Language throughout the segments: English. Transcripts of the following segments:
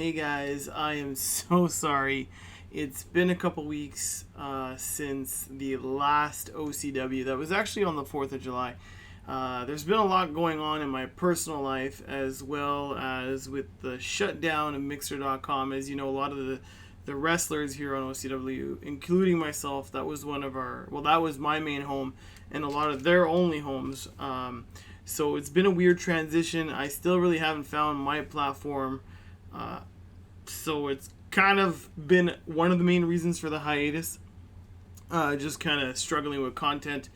Hey guys, I am so sorry. It's been a couple weeks since the last OCW. That was actually on the 4th of July. There's been a lot going on in my personal life as well as with the shutdown of Mixer.com. As you know, a lot of the wrestlers here on OCW, including myself, that was that was my main home and a lot of their only homes. So it's been a weird transition. I still really haven't found my platform. So it's kind of been one of the main reasons for the hiatus. Just kind of struggling with content.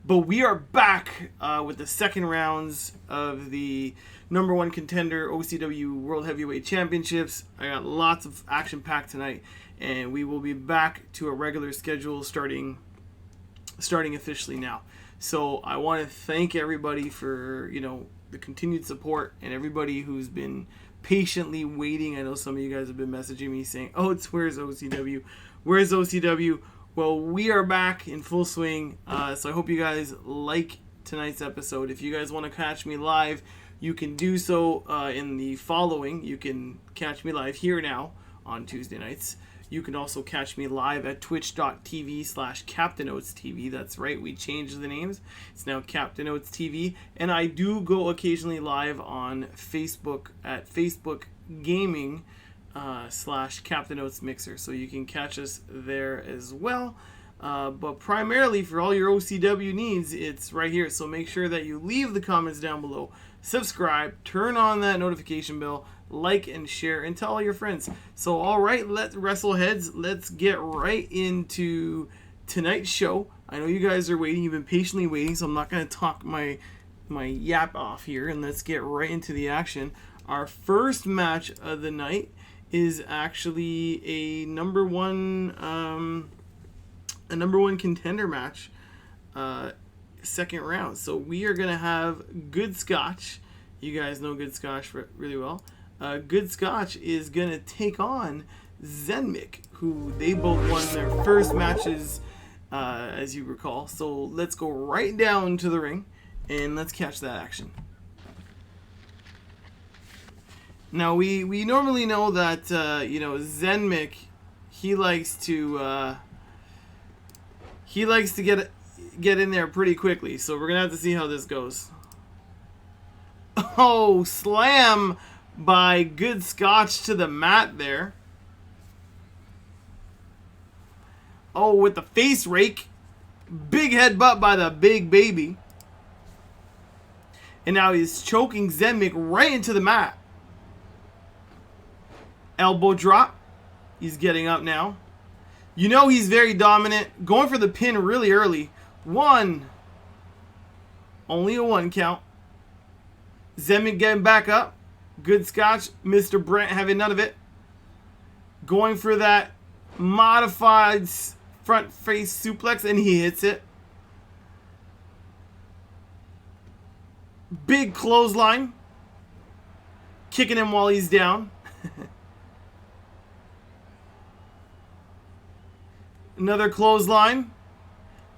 But we are back with the second rounds of the number one contender OCW World Heavyweight Championships. I got lots of action packed tonight, and we will be back to a regular schedule starting officially now. So I want to thank everybody for the continued support and everybody who's been patiently waiting. I know some of you guys have been messaging me saying, "Oats, where's OCW? Where's OCW?" Well, we are back in full swing, so I hope you guys like tonight's episode. If you guys want to catch me live, you can do so in the following. You can catch me live here now on Tuesday nights. You can also catch me live at twitch.tv/CaptainOatsTV. That's right, we changed the names. It's now Captain Oats TV. And I do go occasionally live on Facebook at Facebook Gaming /Captain Oats Mixer. So you can catch us there as well. But primarily for all your OCW needs, it's right here. So make sure that you leave the comments down below. Subscribe, turn on that notification bell, like and share, and tell all your friends. So alright, let's wrestle heads. Let's get right into tonight's show. I know you guys are waiting. You've been patiently waiting, so I'm not going to talk my yap off here, and let's get right into the action. Our first match of the night is actually a number one contender match, second round. So we are gonna have Good Scotch. You guys know Good Scotch really well. Good Scotch is gonna take on Zenmik, who they both won their first matches, as you recall. So let's go right down to the ring and let's catch that action. Now we normally know that Zenmik, he likes to get in there pretty quickly. So we're gonna have to see how this goes. Oh, slam by Good Scotch to the mat there. Oh, with the face rake. Big headbutt by the Big Baby. And now he's choking Zenmik right into the mat. Elbow drop. He's getting up now. You know he's very dominant. Going for the pin really early. One. Only a one count. Zenmik getting back up. Good Scotch. Mr. Brent having none of it. Going for that modified front face suplex, and he hits it. Big clothesline. Kicking him while he's down. Another clothesline.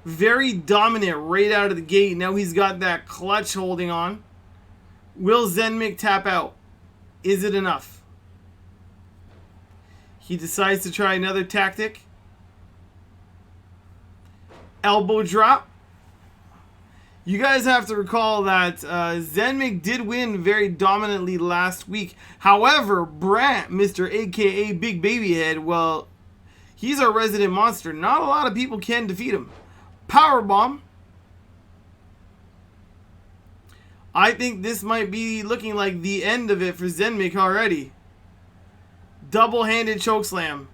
Very dominant right out of the gate. Now he's got that clutch holding on. Will Zenmik tap out? Is it enough? He decides to try another tactic. Elbow drop. You guys have to recall that Zenmik did win very dominantly last week. However, Brant, Mr. AKA Big Baby Head, well, he's our resident monster. Not a lot of people can defeat him. Powerbomb. I think this might be looking like the end of it for Zenmik already. Double-handed chokeslam.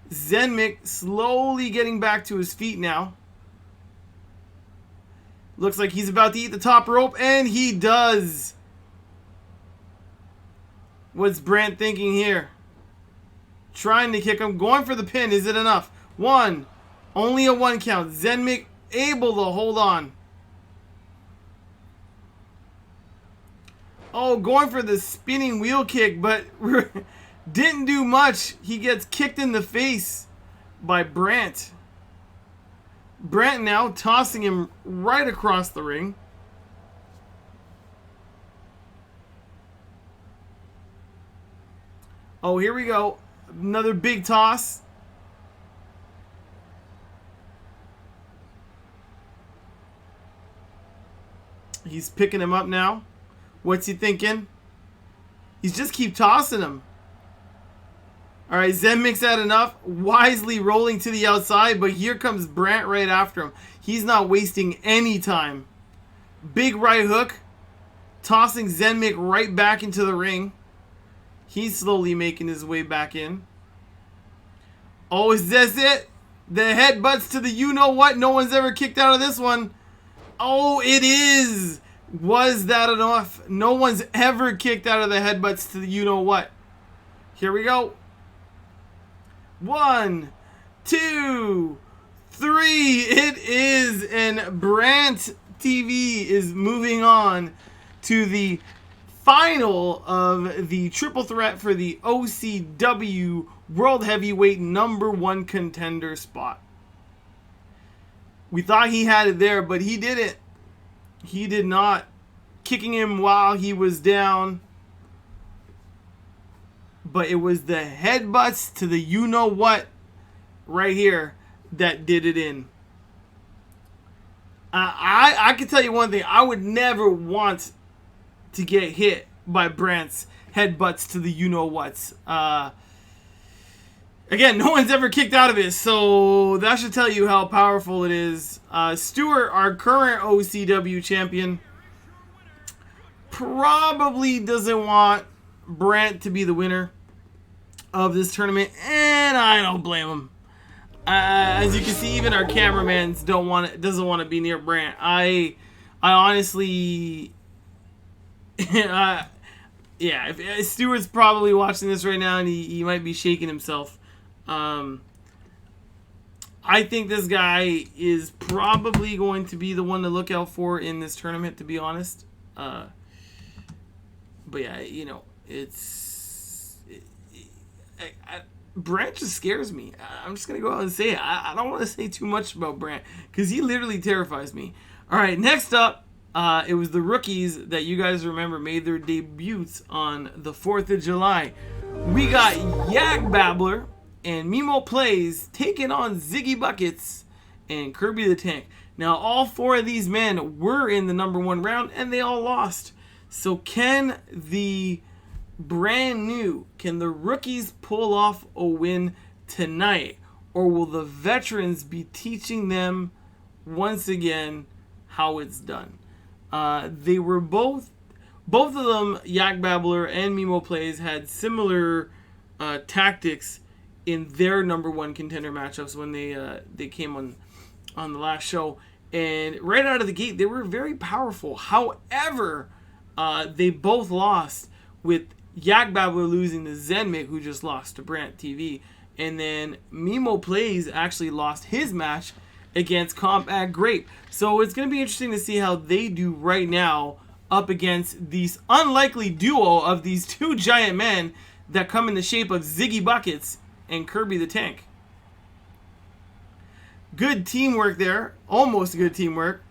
Zenmik slowly getting back to his feet now. Looks like he's about to eat the top rope, and he does. What's Brant thinking here? Trying to kick him. Going for the pin. Is it enough? One. Only a one count. Zenmik able to hold on. Oh, going for the spinning wheel kick, but didn't do much. He gets kicked in the face by Brant. Brant now tossing him right across the ring. Oh, here we go. Another big toss. He's picking him up now. What's he thinking? He's just keep tossing him. All right, Zenmik's had enough. Wisely rolling to the outside, but here comes Brant right after him. He's not wasting any time. Big right hook. Tossing Zenmik right back into the ring. He's slowly making his way back in. Oh, is this it? The headbutts to the you-know-what. No one's ever kicked out of this one. Oh, it is. Was that enough? No one's ever kicked out of the headbutts to the you-know-what. Here we go. 1, 2, 3. It is. And Brant TV is moving on to the final of the triple threat for the OCW World Heavyweight #1 contender spot. We thought he had it there, but he didn't. He did not. Kicking him while he was down. But it was the headbutts to the you-know-what right here that did it in. I can tell you one thing. I would never want to get hit by Brant's headbutts to the you-know-whats. Again, no one's ever kicked out of it, so that should tell you how powerful it is. Stewart, our current OCW champion, probably doesn't want Brant to be the winner of this tournament, and I don't blame him. As you can see, even our cameramans doesn't want to be near Brant. I honestly, yeah, if Stewart's probably watching this right now, and he might be shaking himself. I think this guy is probably going to be the one to look out for in this tournament, to be honest. But yeah, you know, Brant just scares me. I'm just going to go out and say it. I don't want to say too much about Brant because he literally terrifies me. All right, next up, it was the rookies that you guys remember made their debuts on the 4th of July. We got Yak Babbler and Mimo Plays taking on Ziggy Buckets and Kirby the Tank. Now, all 4 of these men were in the #1 round, and they all lost. So can the rookies pull off a win tonight? Or will the veterans be teaching them once again how it's done? They were both of them, Yak Babbler and Mimo Plays, had similar tactics in their #1 contender matchups when they came on the last show. And right out of the gate, they were very powerful. However, they both lost, with Yak Babbler losing to Zenmik, who just lost to Brant TV. And then Mimo Plays actually lost his match against Combat Grape. So it's going to be interesting to see how they do right now up against these unlikely duo of these 2 giant men that come in the shape of Ziggy Buckets and Kirby the Tank. Good teamwork there. Almost good teamwork.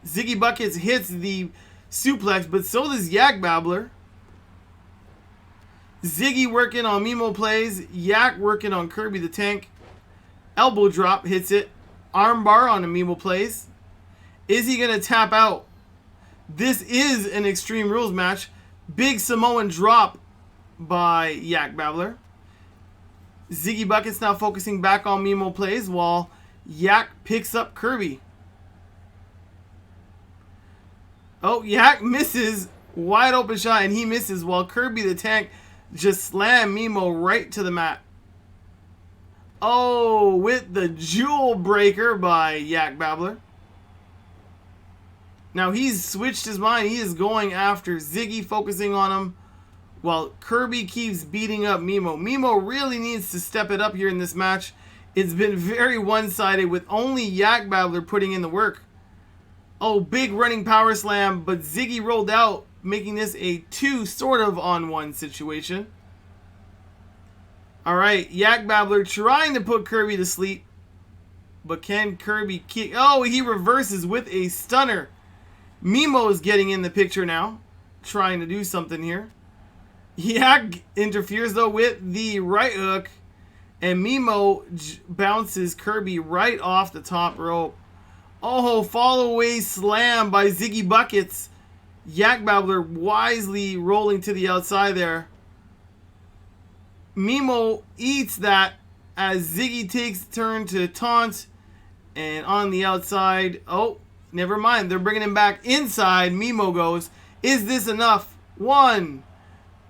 Ziggy Buckets hits the suplex, but so does Yak Babbler. Ziggy working on Mimo Plays. Yak working on Kirby the Tank. Elbow drop hits it. Armbar on a Mimo Plays. Is he going to tap out? This is an Extreme Rules match. Big Samoan drop by Yak Babbler. Ziggy Buckets now focusing back on Mimo Plays while Yak picks up Kirby. Oh, Yak misses. Wide open shot, and he misses while Kirby the Tank just slammed Mimo right to the mat. Oh, with the Jewel Breaker by Yak Babbler. Now he's switched his mind. He is going after Ziggy, focusing on him, while Kirby keeps beating up Mimo. Mimo really needs to step it up here in this match. It's been very one-sided with only Yak Babbler putting in the work. Oh, big running power slam, but Ziggy rolled out, making this a 2 sort of on 1 situation. Alright, Yak Babbler trying to put Kirby to sleep. But can Kirby kick? Oh, he reverses with a stunner. Mimo is getting in the picture now, trying to do something here. Yak interferes though with the right hook, and Mimo bounces Kirby right off the top rope. Oh, follow away slam by Ziggy Buckets. Yak Babbler wisely rolling to the outside there. Mimo eats that as Ziggy takes a turn to taunt. And on the outside, oh, never mind. They're bringing him back inside. Mimo goes, is this enough? 1.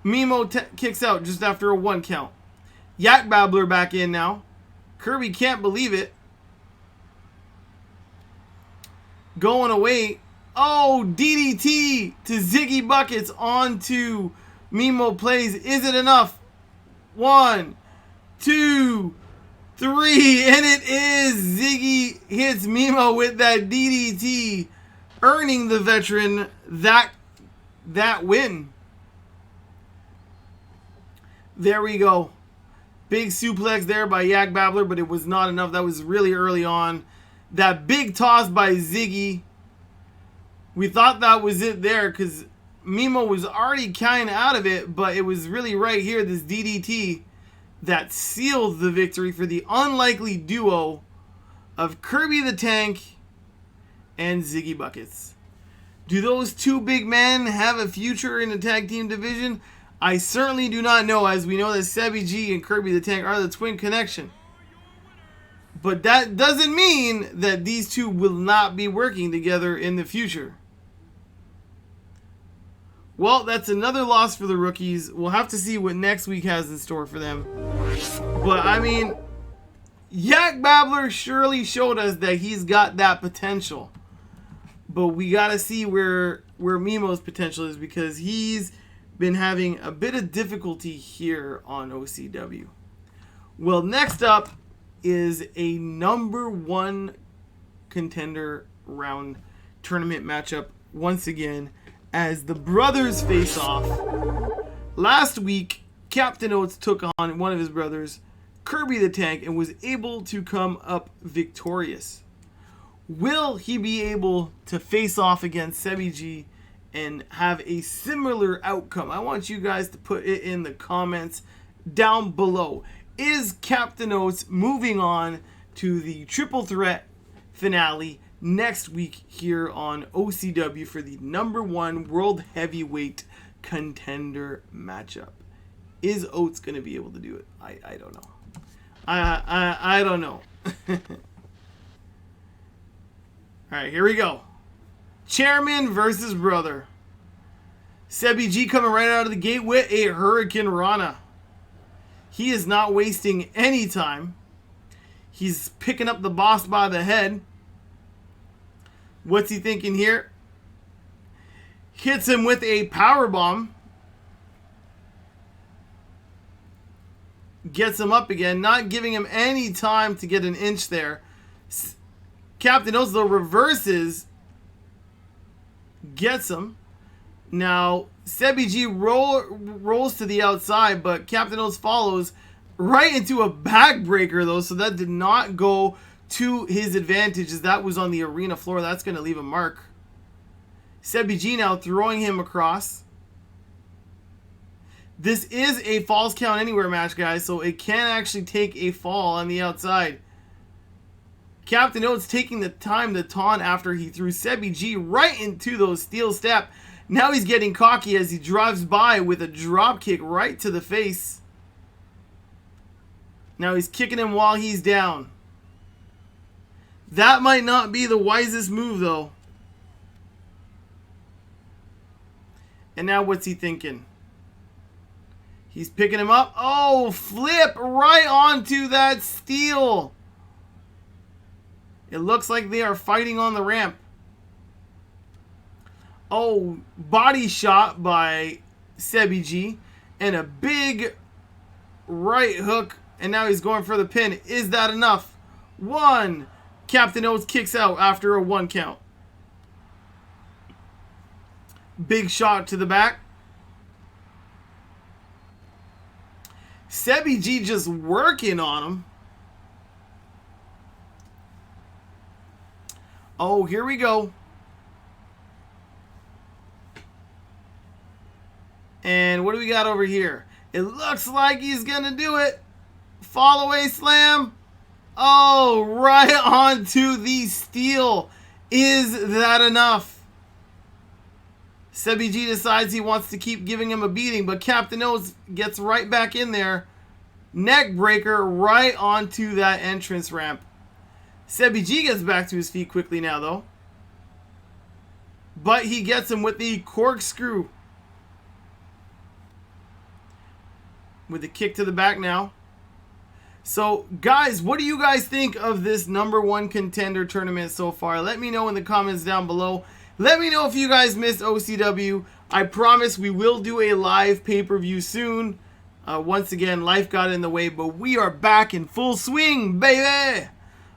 Mimo kicks out just after a 1 count. Yak Babbler back in now. Kirby can't believe it. Going away. Oh, DDT to Ziggy Buckets onto Mimo plays. Is it enough? 1, 2, 3. And it is. Ziggy hits Mimo with that DDT, earning the veteran that win. There we go. Big suplex there by Yak Babbler, but it was not enough. That was really early on. That big toss by Ziggy. We thought that was it there because Mimo was already kind of out of it, but it was really right here, this DDT, that sealed the victory for the unlikely duo of Kirby the Tank and Ziggy Buckets. Do those two big men have a future in the tag team division? I certainly do not know, as we know that Sebby G and Kirby the Tank are the twin connection. But that doesn't mean that these two will not be working together in the future. Well, that's another loss for the rookies. We'll have to see what next week has in store for them. But, I mean, Yak Babbler surely showed us that he's got that potential. But we got to see where Mimo's potential is, because he's been having a bit of difficulty here on OCW. Well, next up is a number 1 contender round tournament matchup once again as the brothers face off. Last week, Captain Oats took on one of his brothers, Kirby the Tank, and was able to come up victorious. Will he be able to face off against Sebby G and have a similar outcome? I want you guys to put it in the comments down below. Is Captain Oats moving on to the triple threat finale next week here on OCW for the number 1 World Heavyweight Contender matchup? Is Oats going to be able to do it? I don't know. I don't know. Alright, here we go. Chairman versus brother. Sebby G coming right out of the gate with a Hurricane Rana. He is not wasting any time. He's picking up the boss by the head. What's he thinking here? Hits him with a powerbomb. Gets him up again, not giving him any time to get an inch there. Captain Oats, though, reverses. Gets him. Now, Sebby G rolls to the outside, but Captain Oats follows right into a backbreaker, though, so that did not go to his advantage, as that was on the arena floor. That's going to leave a mark. Sebby G now throwing him across. This is a falls count anywhere match, guys, so it can actually take a fall on the outside. Captain Oats taking the time to taunt after he threw Sebby G right into those steel step. Now he's getting cocky as he drives by with a drop kick right to the face. Now he's kicking him while he's down. That might not be the wisest move, though. And now what's he thinking? He's picking him up. Oh, flip right onto that steel. It looks like they are fighting on the ramp. Oh, body shot by Sebby G. And a big right hook. And now he's going for the pin. Is that enough? 1. Captain Oats kicks out after a 1 count. Big shot to the back. Sebby G just working on him. Oh, here we go. And what do we got over here? It looks like he's going to do it. Fall away slam. Oh, right onto the steel. Is that enough? Sebby G decides he wants to keep giving him a beating, but Captain Oats gets right back in there. Neck breaker right onto that entrance ramp. Sebby G gets back to his feet quickly now, though. But he gets him with the corkscrew. With the kick to the back now. So, guys, what do you guys think of this #1 contender tournament so far? Let me know in the comments down below. Let me know if you guys missed OCW. I promise we will do a live pay-per-view soon. Once again, life got in the way, but we are back in full swing, baby!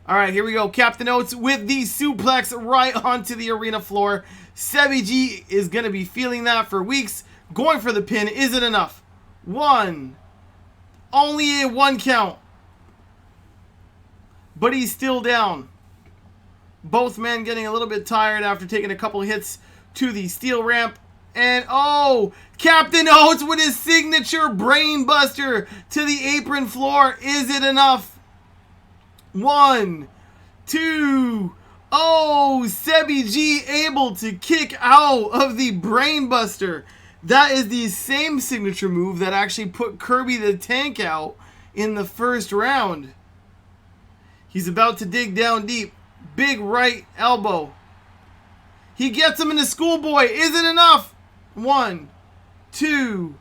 Alright, here we go. Captain Oats with the suplex right onto the arena floor. Sebby G is going to be feeling that for weeks. Going for the pin. Is it enough? One. Only a 1 count. But he's still down. Both men getting a little bit tired after taking a couple hits to the steel ramp. And oh, Captain Oats with his signature brain buster to the apron floor. Is it enough? 1, 2. Oh, Sebby G able to kick out of the brain buster. That is the same signature move that actually put Kirby the Tank out in the first round. He's about to dig down deep. Big right elbow. He gets him in the schoolboy. Is it enough? 1, 2,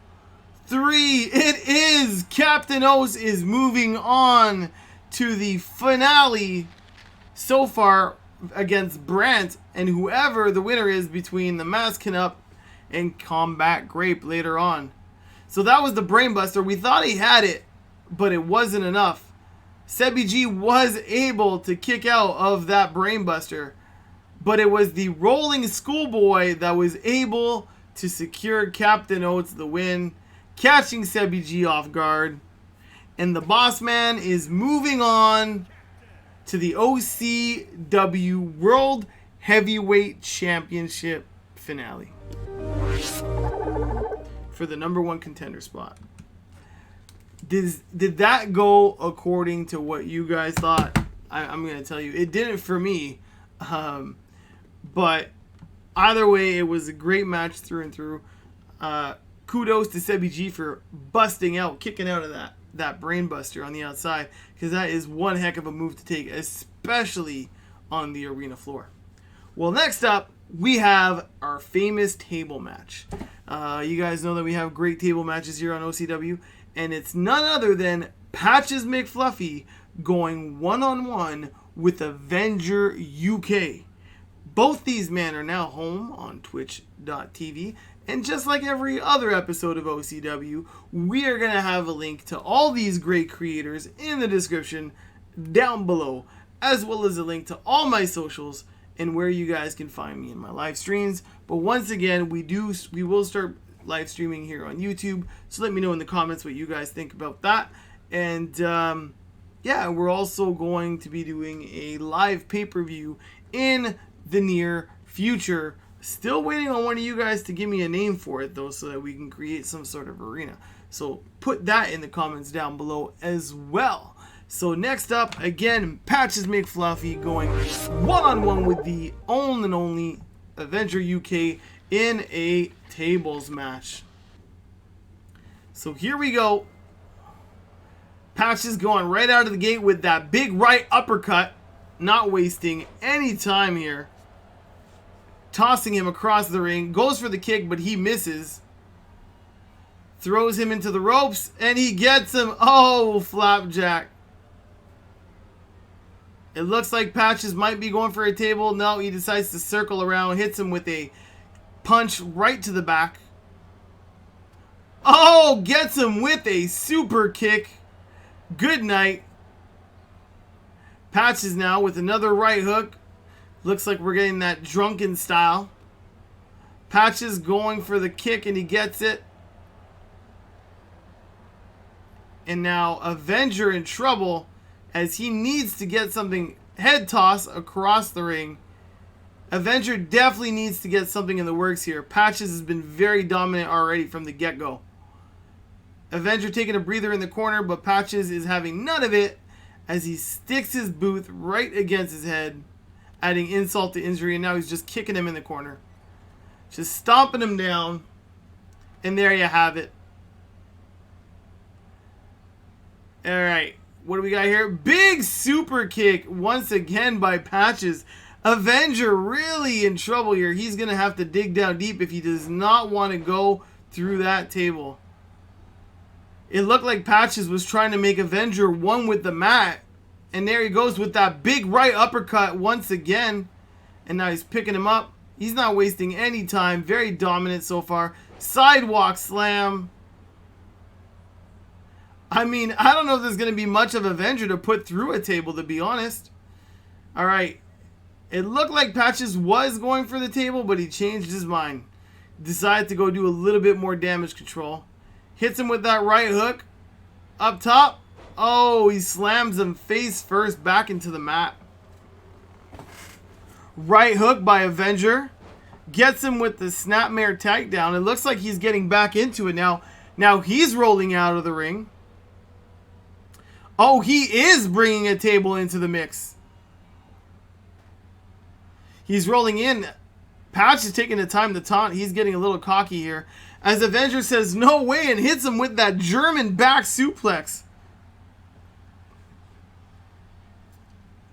3. It is. Captain Oats is moving on to the finale so far against Brant and whoever the winner is between the Masking Up and Combat Grape later on. So that was the brainbuster. We thought he had it, but it wasn't enough. Sebby G was able to kick out of that brainbuster, but it was the rolling schoolboy that was able to secure Captain Oats the win, catching Sebby G off guard. And the boss man is moving on to the OCW World Heavyweight Championship finale for the #1 contender spot. Did that go according to what you guys thought? I'm going to tell you, it didn't for me. But either way, it was a great match through and through. Kudos to Sebby G for busting out, kicking out of that brain buster on the outside, because that is one heck of a move to take, especially on the arena floor. Well, next up, we have our famous table match. You guys know that we have great table matches here on OCW, and it's none other than Patches McFluffy going one-on-one with Avenger UK. Both these men are now home on Twitch.tv, and just like every other episode of OCW, we are going to have a link to all these great creators in the description down below, as well as a link to all my socials and where you guys can find me in my live streams. But once again, we will start live streaming here on YouTube, so let me know in the comments what you guys think about that. And yeah, we're also going to be doing a live pay-per-view in the near future. Still waiting on one of you guys to give me a name for it, though, so that we can create some sort of arena. So put that in the comments down below as well. So next up, again, Patches McFluffy going one-on-one with the own and only Avenger UK in a tables match. So here we go. Patches going right out of the gate with that big right uppercut, not wasting any time here. Tossing him across the ring, goes for the kick, but he misses. Throws him into the ropes, and he gets him. Oh, flapjack. It looks like Patches might be going for a table. No, he decides to circle around, hits him with a punch right to the back. Oh, gets him with a super kick. Good night. Patches now with another right hook. Looks like we're getting that drunken style. Patches going for the kick, and he gets it. And now Avenger in trouble, as he needs to get something. Head toss across the ring. Avenger definitely needs to get something in the works here. Patches has been very dominant already from the get-go. Avenger taking a breather in the corner, but Patches is having none of it as he sticks his boot right against his head, adding insult to injury, and now he's just kicking him in the corner. Just stomping him down, and there you have it. Alright, what do we got here? Big super kick once again by Patches. Avenger really in trouble here. He's going to have to dig down deep if he does not want to go through that table. It looked like Patches was trying to make Avenger one with the mat. And there he goes with that big right uppercut once again. And now he's picking him up. He's not wasting any time. Very dominant so far. Sidewalk slam. I mean, I don't know if there's going to be much of Avenger to put through a table, to be honest. Alright. It looked like Patches was going for the table, but he changed his mind. Decided to go do a little bit more damage control. Hits him with that right hook. Up top. Oh, he slams him face first back into the mat. Right hook by Avenger. Gets him with the snapmare takedown. It looks like he's getting back into it now. Now he's rolling out of the ring. Oh, he is bringing a table into the mix. He's rolling in. Patch is taking the time to taunt. He's getting a little cocky here. As Avenger says, no way, and hits him with that German back suplex.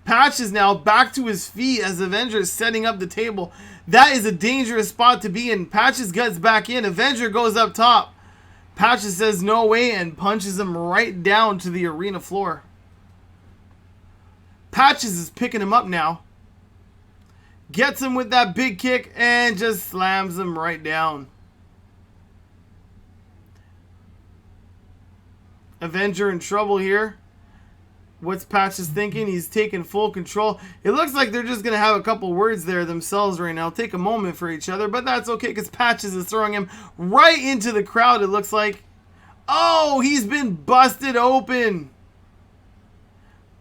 Patch is now back to his feet as Avenger is setting up the table. That is a dangerous spot to be in. Patches gets back in. Avenger goes up top. Patches says no way and punches him right down to the arena floor. Patches is picking him up now. Gets him with that big kick and just slams him right down. Avenger in trouble here. What's Patches thinking? He's taking full control. It looks like they're just going to have a couple words there themselves right now. Take a moment for each other, but that's okay because Patches is throwing him right into the crowd, it looks like. Oh, he's been busted open.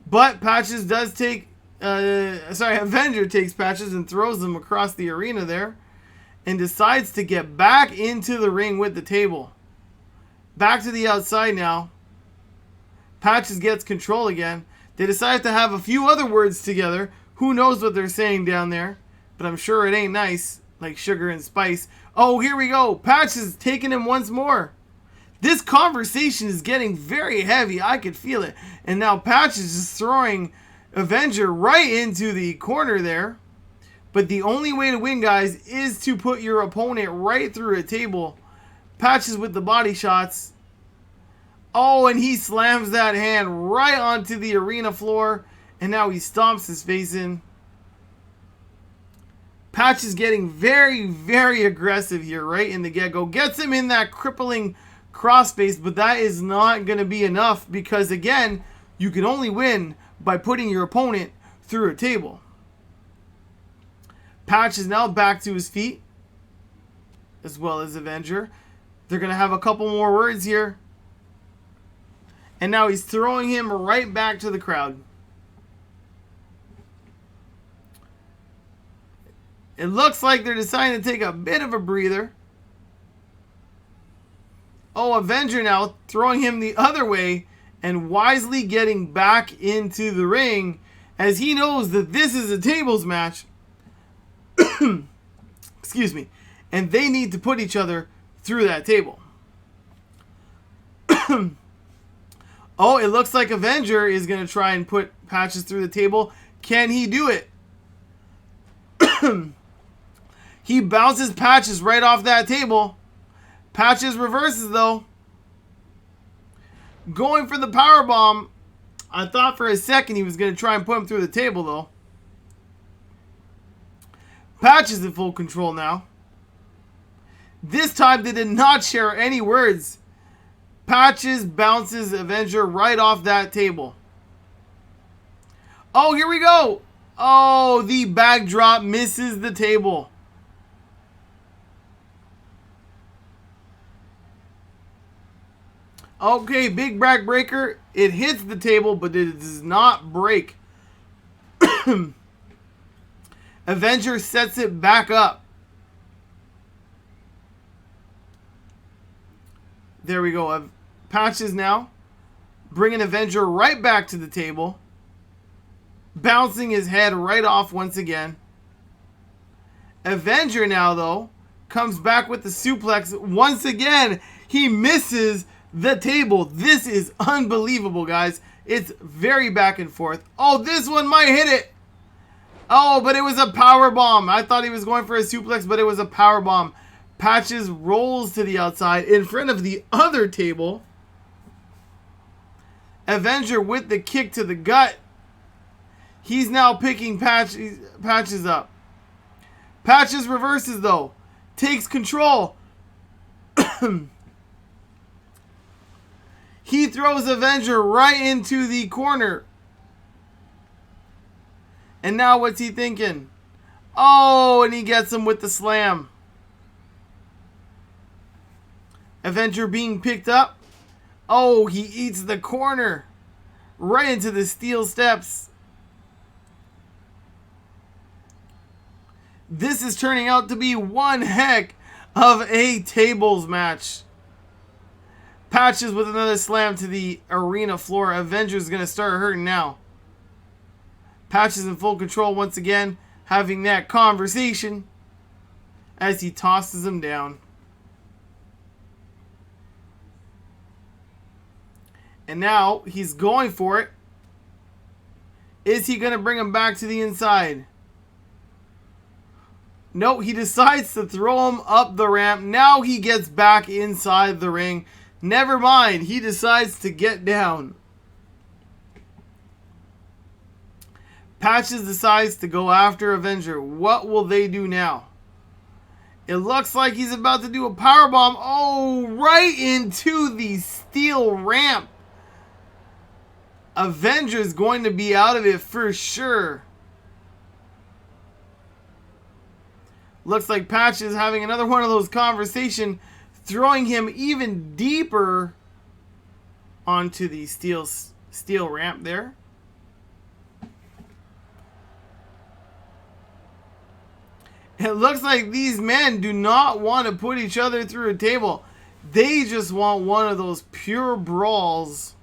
But Patches does take... Avenger takes Patches and throws him across the arena there. And decides to get back into the ring with the table. Back to the outside now. Patches gets control again. They decide to have a few other words together. Who knows what they're saying down there. But I'm sure it ain't nice. Like sugar and spice. Oh, here we go. Patches taking him once more. This conversation is getting very heavy. I could feel it. And now Patches is throwing Avenger right into the corner there. But the only way to win, guys, is to put your opponent right through a table. Patches with the body shots. Oh, and he slams that hand right onto the arena floor. And now he stomps his face in. Patch is getting very, very aggressive here right in the get-go. Gets him in that crippling crossface, but that is not going to be enough because, again, you can only win by putting your opponent through a table. Patch is now back to his feet, as well as Avenger. They're going to have a couple more words here. And now he's throwing him right back to the crowd. It looks like they're deciding to take a bit of a breather. Oh, Avenger now throwing him the other way and wisely getting back into the ring as he knows that this is a tables match. Excuse me. And they need to put each other through that table. Oh, it looks like Avenger is going to try and put Patches through the table. Can he do it? He bounces Patches right off that table. Patches reverses, though. Going for the powerbomb. I thought for a second he was going to try and put him through the table, though. Patches in full control now. This time they did not share any words. Patches bounces Avenger right off that table. Oh, here we go. Oh, the backdrop misses the table. Okay, big back breaker. It hits the table, but it does not break. Avenger sets it back up. There we go. Patches now bringing Avenger right back to the table. Bouncing his head right off once again. Avenger now, though, comes back with the suplex. Once again, he misses the table. This is unbelievable, guys. It's very back and forth. Oh, this one might hit it. Oh, but it was a power bomb. I thought he was going for a suplex, but it was a power bomb. Patches rolls to the outside in front of the other table. Avenger with the kick to the gut. He's now picking Patches up. Patches reverses, though. Takes control. He throws Avenger right into the corner. And now what's he thinking? Oh, and he gets him with the slam. Avenger being picked up. Oh, he eats the corner. Right into the steel steps. This is turning out to be one heck of a tables match. Patches with another slam to the arena floor. Avenger's going to start hurting now. Patches in full control once again, having that conversation as he tosses him down. And now he's going for it. Is he going to bring him back to the inside? No, he decides to throw him up the ramp. Now he gets back inside the ring. Never mind, he decides to get down. Patches decides to go after Avenger. What will they do now? It looks like he's about to do a powerbomb. Oh, right into the steel ramp. Avenger's going to be out of it for sure. Looks like Patches having another one of those conversations, throwing him even deeper onto the steel ramp there. It looks like these men do not want to put each other through a table. They just want one of those pure brawls.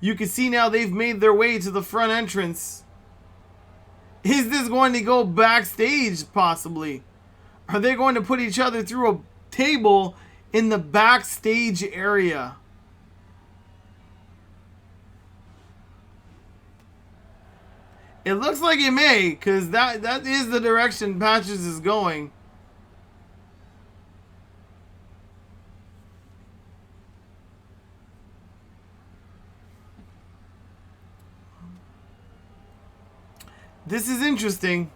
You can see now they've made their way to the front entrance. Is this going to go backstage, possibly? Are they going to put each other through a table in the backstage area? It looks like it may, because that is the direction Patches is going. This is interesting.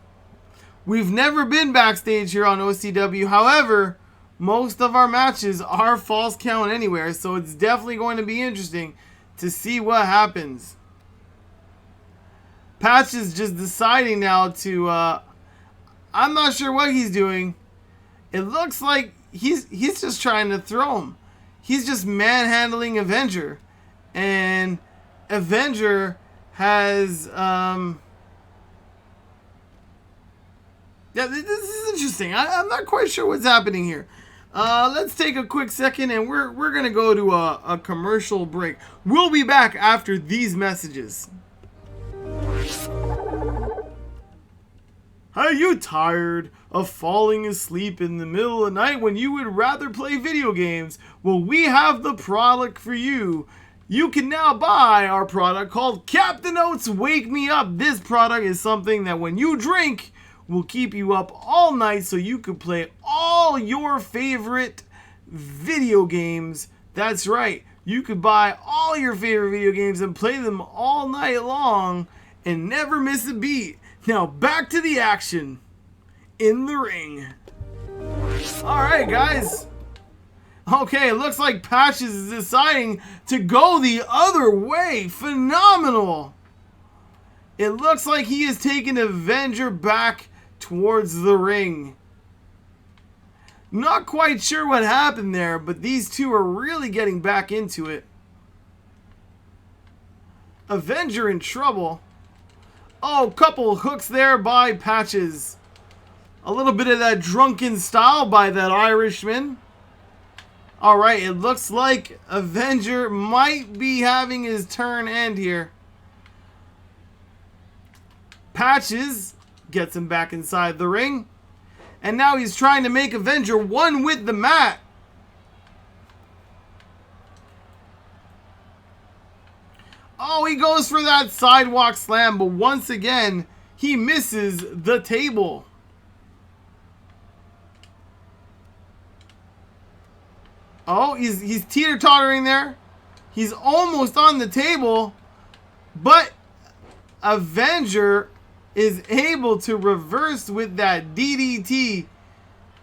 We've never been backstage here on OCW. However, most of our matches are false count anywhere, so it's definitely going to be interesting to see what happens. Patch is just deciding now to, I'm not sure what he's doing. It looks like he's just trying to throw him. He's just manhandling Avenger. And Avenger has, yeah, this is interesting. I'm not quite sure what's happening here. Let's take a quick second and we're going to go to a commercial break. We'll be back after these messages. Are you tired of falling asleep in the middle of the night when you would rather play video games? Well, we have the product for you. You can now buy our product called Captain Oats Wake Me Up. This product is something that when you drink will keep you up all night so you can play all your favorite video games. That's right. You could buy all your favorite video games and play them all night long and never miss a beat. Now back to the action in the ring. Alright, guys. Okay, it looks like Patches is deciding to go the other way. Phenomenal. It looks like he is taking Avenger back towards the ring. Not quite sure what happened there, but these two are really getting back into it. Avenger in trouble. Oh, couple hooks there by Patches. A little bit of that drunken style by that Irishman. All right, it looks like Avenger might be having his turn end here. Patches gets him back inside the ring. And now he's trying to make Avenger one with the mat. Oh, he goes for that sidewalk slam, but once again, he misses the table. Oh, he's teeter-tottering there. He's almost on the table, but Avenger is able to reverse with that DDT.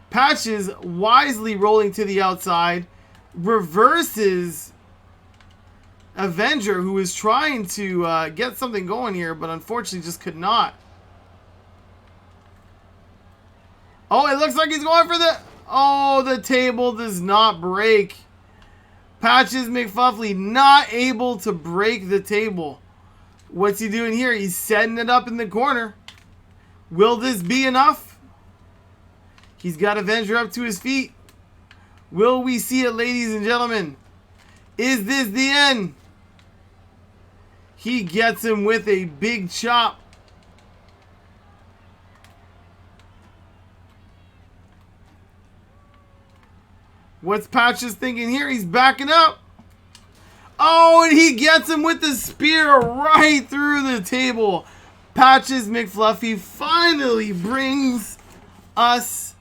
Patches wisely rolling to the outside, reverses Avenger, who is trying to get something going here, but unfortunately just could not. Oh, it looks like he's going for the... Oh, the table does not break. Patches McFuffley not able to break the table. What's he doing here? He's setting it up in the corner. Will this be enough? He's got Avenger up to his feet. Will we see it, ladies and gentlemen? Is this the end? He gets him with a big chop. What's Patches thinking here? He's backing up. Oh, and he gets him with the spear right through the table. Patches McFluffy finally brings us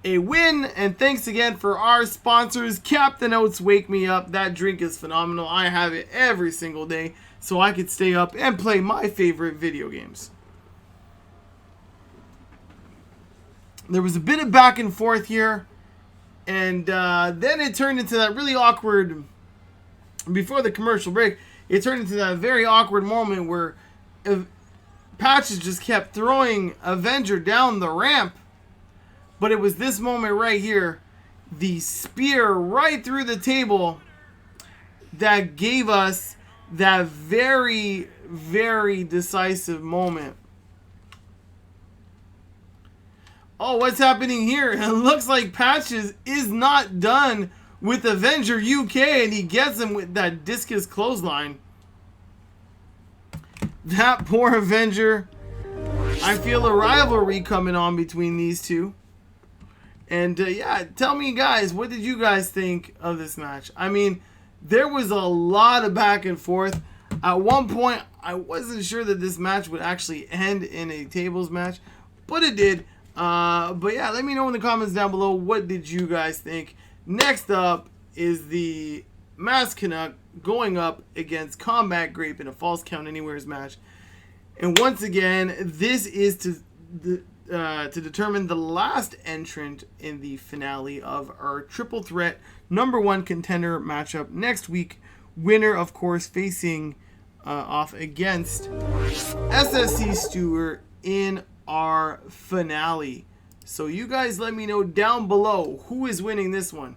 a win. And thanks again for our sponsors, Captain Oats Wake Me Up. That drink is phenomenal. I have it every single day so I could stay up and play my favorite video games. There was a bit of back and forth here. And then it turned into that really awkward, before the commercial break, it turned into that very awkward moment where Patches just kept throwing Avenger down the ramp. But it was this moment right here, the spear right through the table, that gave us that very, very decisive moment. Oh, what's happening here? It looks like Patches is not done with Avenger UK, and he gets him with that discus clothesline. That poor Avenger. I feel a rivalry coming on between these two. And yeah, tell me guys, what did you guys think of this match? I mean, there was a lot of back and forth. At one point, I wasn't sure that this match would actually end in a tables match, but it did. But yeah, let me know in the comments down below, what did you guys think? Next up is the Masked Canuck going up against Combat Grape in a Falls Count Anywheres match. And once again, this is to determine the last entrant in the finale of our Triple Threat #1 contender matchup next week. Winner, of course, facing off against SSC Stewart in our finale. So you guys let me know down below, who is winning this one.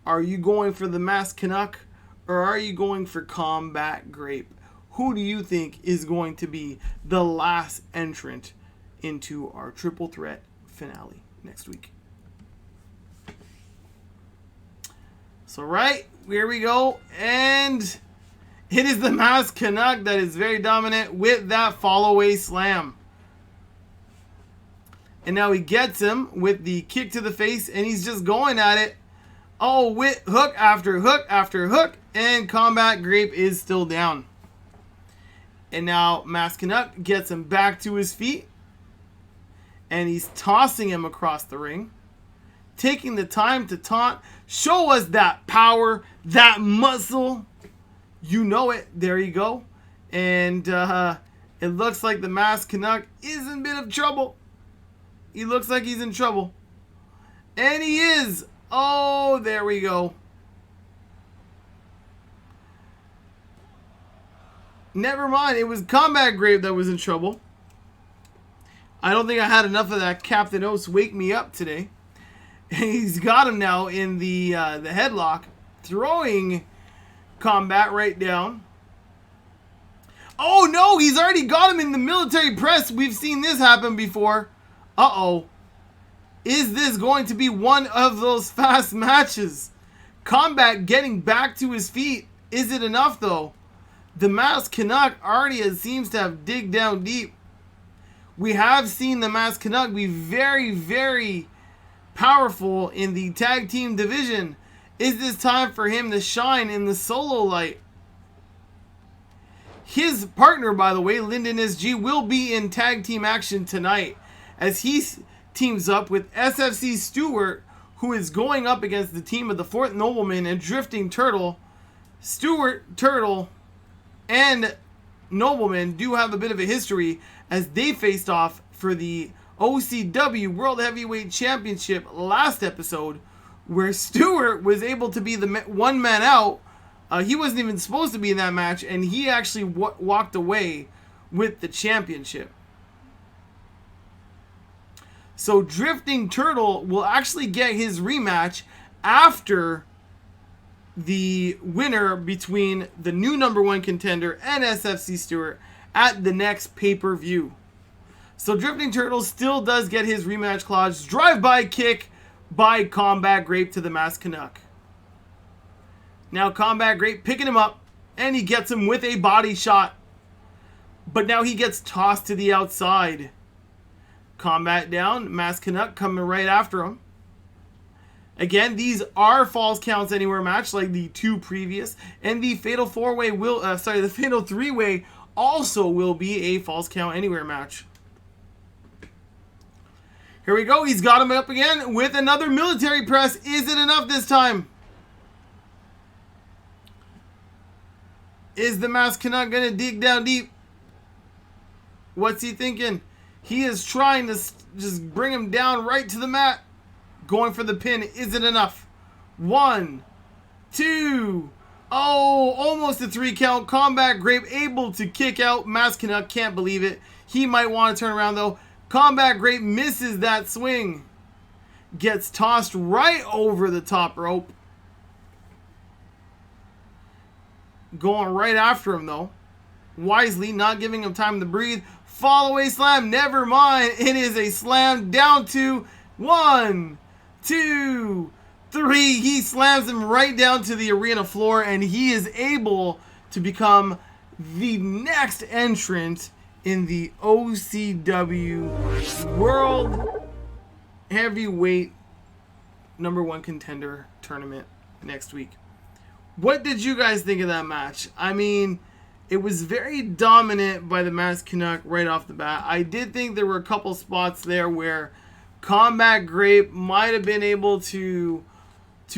Are you going for the Masked Canuck, or are you going for Combat Grape? Who do you think is going to be the last entrant into our Triple Threat finale next week? So right, here we go, and it is the Masked Canuck that is very dominant with that fall away slam. And now he gets him with the kick to the face, and he's just going at it. Oh, with hook after hook after hook, and Combat Grape is still down. And now Masked Canuck gets him back to his feet, and he's tossing him across the ring, taking the time to taunt. Show us that power, that muscle. You know it. There you go. And it looks like the Masked Canuck is in a bit of trouble. He looks like he's in trouble. And he is. Oh, there we go. Never mind. It was Combat Grape that was in trouble. I don't think I had enough of that Captain Oats Wake Me Up today. And he's got him now in the headlock. Throwing Combat right down. Oh, no. He's already got him in the military press. We've seen this happen before. Uh-oh. Is this going to be one of those fast matches? Combat getting back to his feet. Is it enough though? The Masked Canuck already seems to have digged down deep. We have seen the Masked Canuck be very, very powerful in the tag team division. Is this time for him to shine in the solo light? His partner, by the way, Lyndon SG, will be in tag team action tonight as he teams up with SFC Stewart, who is going up against the team of the Fourth Nobleman and Drifting Turtle. Stewart, Turtle, and Nobleman do have a bit of a history as they faced off for the OCW World Heavyweight Championship last episode, where Stewart was able to be the one man out. He wasn't even supposed to be in that match, and he actually walked away with the championship. So Drifting Turtle will actually get his rematch after the winner between the new number one contender and SFC Stewart at the next pay-per-view. So Drifting Turtle still does get his rematch clause. Drive-by kick by Combat Grape to the Masked Canuck. Now Combat Grape picking him up, and he gets him with a body shot. But now he gets tossed to the outside. Combat down, Masked Canuck coming right after him. Again, these are false counts anywhere match like the two previous, and the Fatal Four-Way will, the Fatal Three-Way also will be a false count anywhere match. Here we go. He's got him up again with another military press. Is it enough this time? Is the Masked Canuck going to dig down deep? What's he thinking? He is trying to just bring him down right to the mat. Going for the pin. Is it enough? 1, 2. Oh, almost a 3 count. Combat Grape able to kick out. Masked Canuck can't believe it. He might want to turn around though. Combat Grape misses that swing. Gets tossed right over the top rope. Going right after him though. Wisely not giving him time to breathe. Fall away slam. Never mind. It is a slam down to 1, 2, 3. He slams him right down to the arena floor, and he is able to become the next entrant in the OCW World Heavyweight number one contender tournament next week. What did you guys think of that match? I mean, it was very dominant by the Masked Canuck right off the bat. I did think there were a couple spots there where Combat Grape might have been able to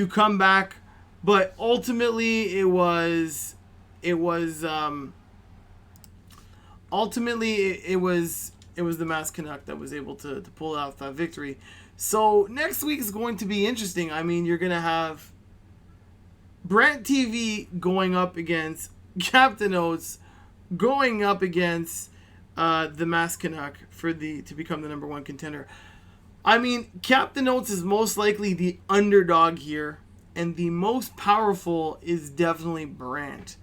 come back, but ultimately it was the Masked Canuck that was able to pull out that victory. So next week is going to be interesting. I mean, you're gonna have Brent TV going up against Captain Oats, going up against the Masked Canuck to become the number one contender. I mean, Captain Oats is most likely the underdog here, and the most powerful is definitely Brant.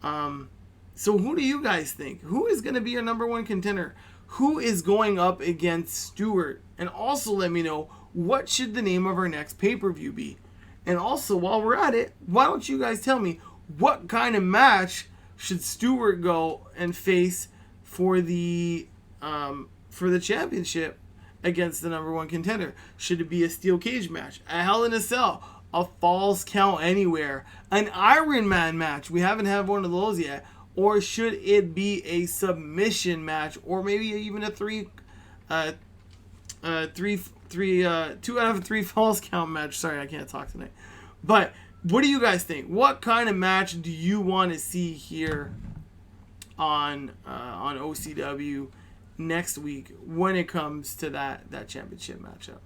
So who do you guys think? Who is going to be your number one contender? Who is going up against Stewart? And also let me know, what should the name of our next pay-per-view be? And also, while we're at it, why don't you guys tell me, what kind of match should Stewart go and face for the championship against the number one contender? Should it be a steel cage match, a Hell in a Cell, a falls count anywhere, an Iron Man match? We haven't had one of those yet. Or should it be a submission match, or maybe even a 2 out of 3 falls count match? Sorry, I can't talk tonight. But what do you guys think? What kind of match do you want to see here on OCW next week when it comes to that championship matchup?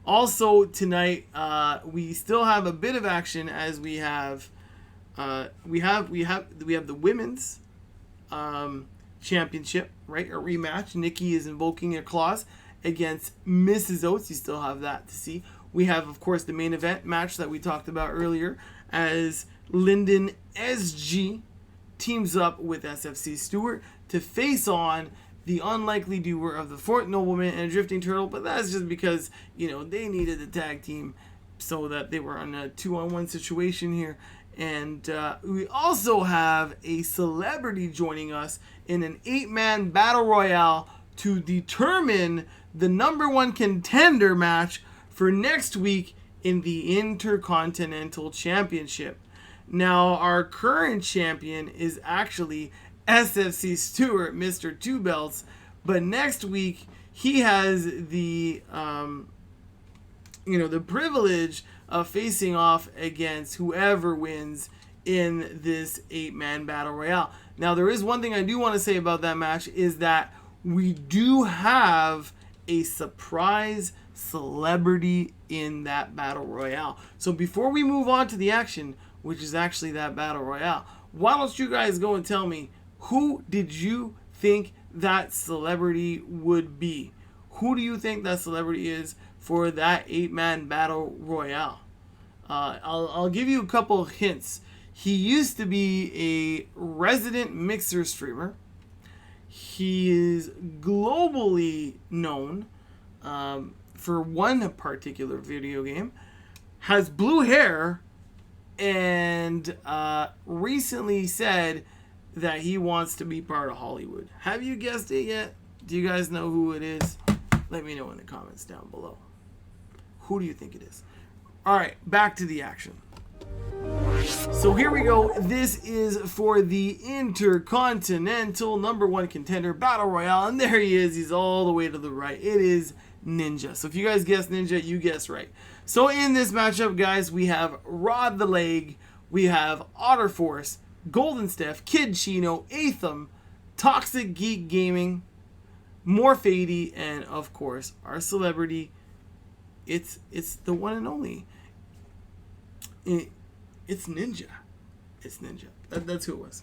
Also tonight, we still have a bit of action as we have the women's championship, right? A rematch. Nikki is invoking a clause against Mrs. Oats. You still have that to see. We have, of course, the main event match that we talked about earlier as Lyndon SG teams up with SFC Stewart to face on the unlikely doer of the Fourth Nobleman and Drifting Turtle. But that's just because, they needed the tag team so that they were on a 2-on-1 situation here. And we also have a celebrity joining us in an 8-man battle royale to determine the #1 contender match for next week in the Intercontinental Championship. Now, our current champion is actually SFC Stewart, Mr. Two Belts, but next week he has the the privilege of facing off against whoever wins in this 8-man battle royale. Now, there is one thing I do want to say about that match, is that we do have a surprise celebrity in that battle royale. So before we move on to the action, which is actually that battle royale, why don't you guys go and tell me, who did you think that celebrity would be? Who do you think that celebrity is for that 8-man battle royale? I'll give you a couple hints. He used to be a resident Mixer streamer. He is globally known for one particular video game, has blue hair, and recently said that he wants to be part of Hollywood. Have you guessed it yet? Do you guys know who it is? Let me know in the comments down below. Who do you think it is? Alright, back to the action. So here we go. This is for the Intercontinental #1 contender battle royale, and there he is. He's all the way to the right. It is Ninja. So if you guys guessed Ninja, you guessed right. So in this matchup, guys, we have Rod the Leg, we have Otter Force, Golden Steph, Kid Chino, Atham, Toxic Geek Gaming, Morph 80, and of course our celebrity. It's the one and only. It's Ninja. It's Ninja. That's who it was.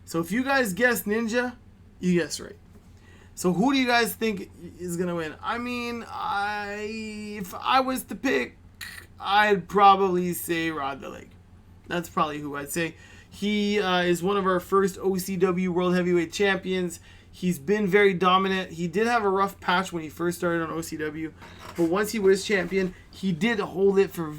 So if you guys guessed Ninja, you guessed right. So who do you guys think is gonna win? I mean, if I was to pick, I'd probably say Rod the Leg. That's probably who I'd say. He is one of our first OCW World Heavyweight Champions. He's been very dominant. He did have a rough patch when he first started on OCW, but once he was champion, he did hold it for a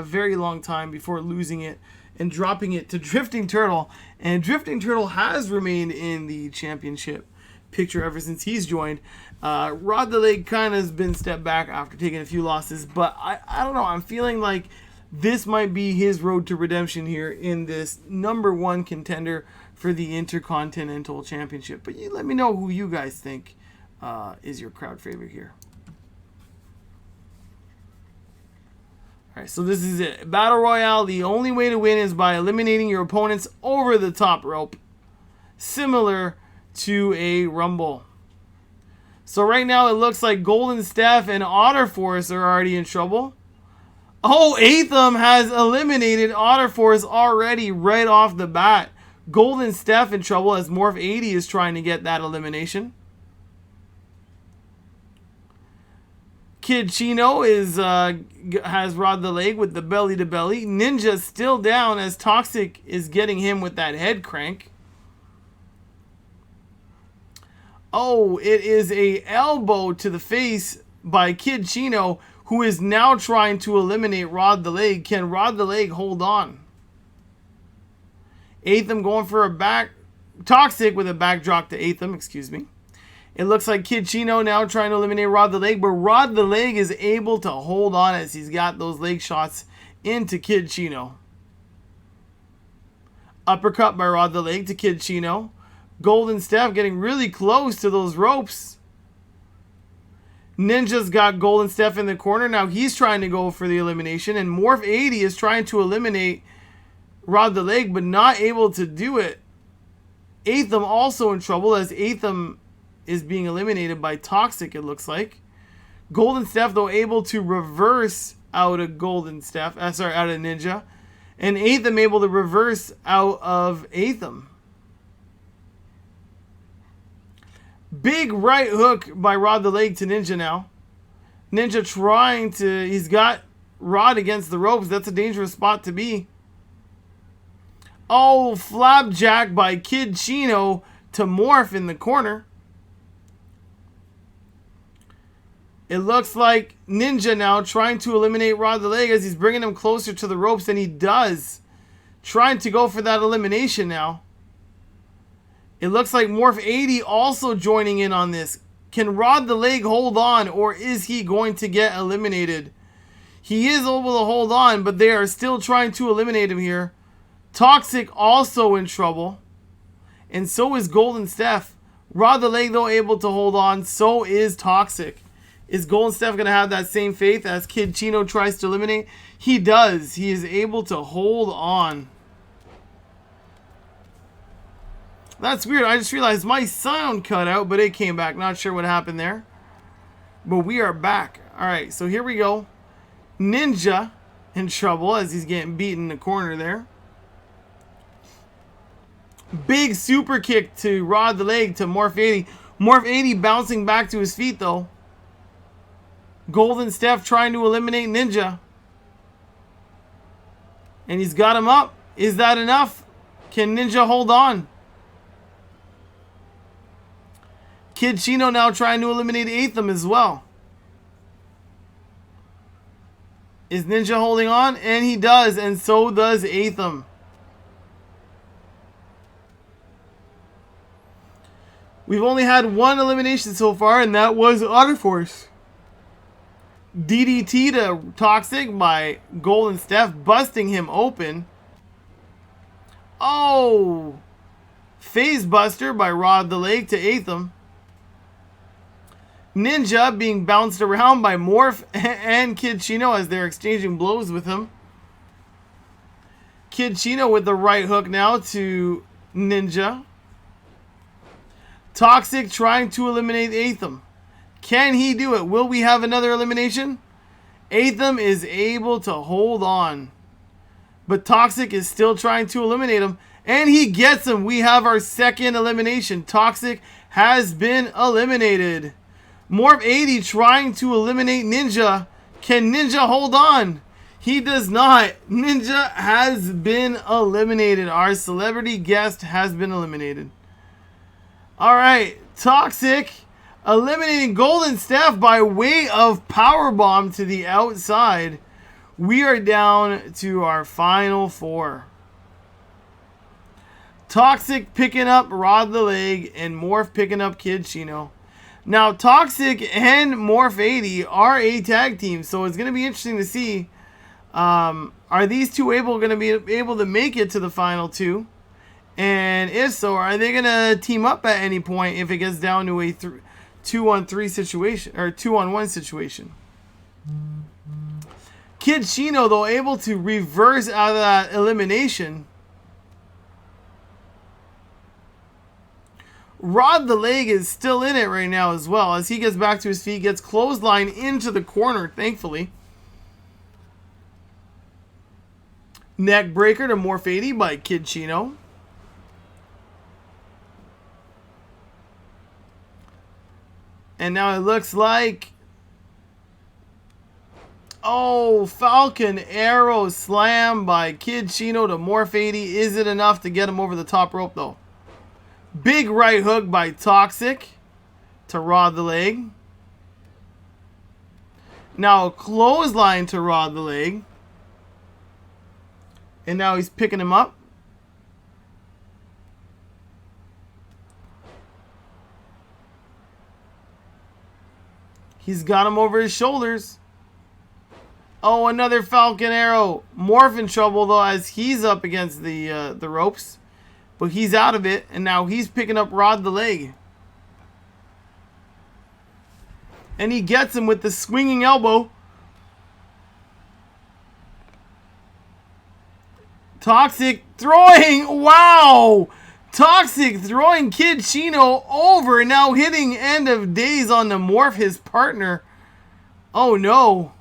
very long time before losing it and dropping it to Drifting Turtle. And Drifting Turtle has remained in the championship picture ever since he's joined. Rod the Leg kind of has been stepped back after taking a few losses, but I don't know. I'm feeling like this might be his road to redemption here in this #1 contender for the Intercontinental Championship. But you let me know who you guys think is your crowd favorite here. Alright, so this is it. Battle Royale, the only way to win is by eliminating your opponents over the top rope. Similar to a Rumble. So right now it looks like Golden Steph and Otter Force are already in trouble. Oh, Atham has eliminated Otter Force already right off the bat. Golden Steph in trouble as Morph 80 is trying to get that elimination. Kid Chino has Rod the Leg with the belly to belly. Ninja still down as Toxic is getting him with that head crank. Oh, it is a elbow to the face by Kid Chino, who is now trying to eliminate Rod the Leg. Can Rod the Leg hold on? Atham going for a back. Toxic with a backdrop to Atham, excuse me. It looks like Kid Chino now trying to eliminate Rod the Leg, but Rod the Leg is able to hold on as he's got those leg shots into Kid Chino. Uppercut by Rod the Leg to Kid Chino. Golden Steph getting really close to those ropes. Ninja's got Golden Steph in the corner. Now he's trying to go for the elimination, and Morph 80 is trying to eliminate Rod the Leg, but not able to do it. Atham also in trouble as Atham is being eliminated by Toxic, it looks like. Golden Steph, though, able to reverse out of Golden Steph, out of Ninja. And Atham able to reverse out of Atham. Big right hook by Rod the Leg to Ninja now. Ninja trying to... He's got Rod against the ropes. That's a dangerous spot to be. Oh, flapjack by Kid Chino to Morph in the corner. It looks like Ninja now trying to eliminate Rod the Leg as he's bringing him closer to the ropes, and he does. Trying to go for that elimination now. It looks like Morph 80 also joining in on this. Can Rod the Leg hold on, or is he going to get eliminated? He is able to hold on, but they are still trying to eliminate him here. Toxic also in trouble. And so is Golden Steph. Rod the Leg, though, able to hold on. So is Toxic. Is Golden Steph going to have that same faith as Kid Chino tries to eliminate? He does. He is able to hold on. That's weird. I just realized my sound cut out, but it came back. Not sure what happened there. But we are back. Alright, so here we go. Ninja in trouble as he's getting beaten in the corner there. Big super kick to Rod the Leg to Morph 80. Morph 80 bouncing back to his feet though. Golden Steph trying to eliminate Ninja. And he's got him up. Is that enough? Can Ninja hold on? Kid Chino now trying to eliminate Atham as well. Is Ninja holding on? And he does, and so does Atham. We've only had one elimination so far, and that was Otter Force. DDT to Toxic by Golden Steph, busting him open. Oh! Phase Buster by Rod the Leg to Atham. Ninja being bounced around by Morph and Kid Chino as they're exchanging blows with him. Kid Chino with the right hook now to Ninja. Toxic trying to eliminate Atham. Can he do it? Will we have another elimination? Atham is able to hold on. But Toxic is still trying to eliminate him. And he gets him. We have our second elimination. Toxic has been eliminated. Morph 80 trying to eliminate Ninja. Can Ninja hold on? He does not. Ninja has been eliminated. Our celebrity guest has been eliminated. Alright, Toxic eliminating Golden Steph by way of powerbomb to the outside. We are down to our final four. Toxic picking up Rod the Leg and Morph picking up Kid Chino. Now, Toxic and Morph 80 are a tag team, so it's going to be interesting to see. Are these two going to be able to make it to the final two? And if so, are they going to team up at any point if it gets down to a 2-on-3 situation or 2-on-1 situation? Kid Chino, though, able to reverse out of that elimination. Rod the Leg is still in it right now as well as he gets back to his feet, gets clothesline into the corner, thankfully. Neck breaker to Morph 80 by Kid Chino. And now it looks like... Oh, Falcon Arrow slam by Kid Chino to Morph 80. Is it enough to get him over the top rope though? Big right hook by Toxic to Rod the Leg. Now a clothesline to Rod the Leg. And now he's picking him up. He's got him over his shoulders. Oh, another Falcon Arrow. Morph in trouble though as he's up against the ropes. But he's out of it, and now he's picking up Rod the Leg. And he gets him with the swinging elbow. Toxic throwing, wow! Toxic throwing Kid Chino over, now hitting End of Days on the Morph, his partner. Oh no.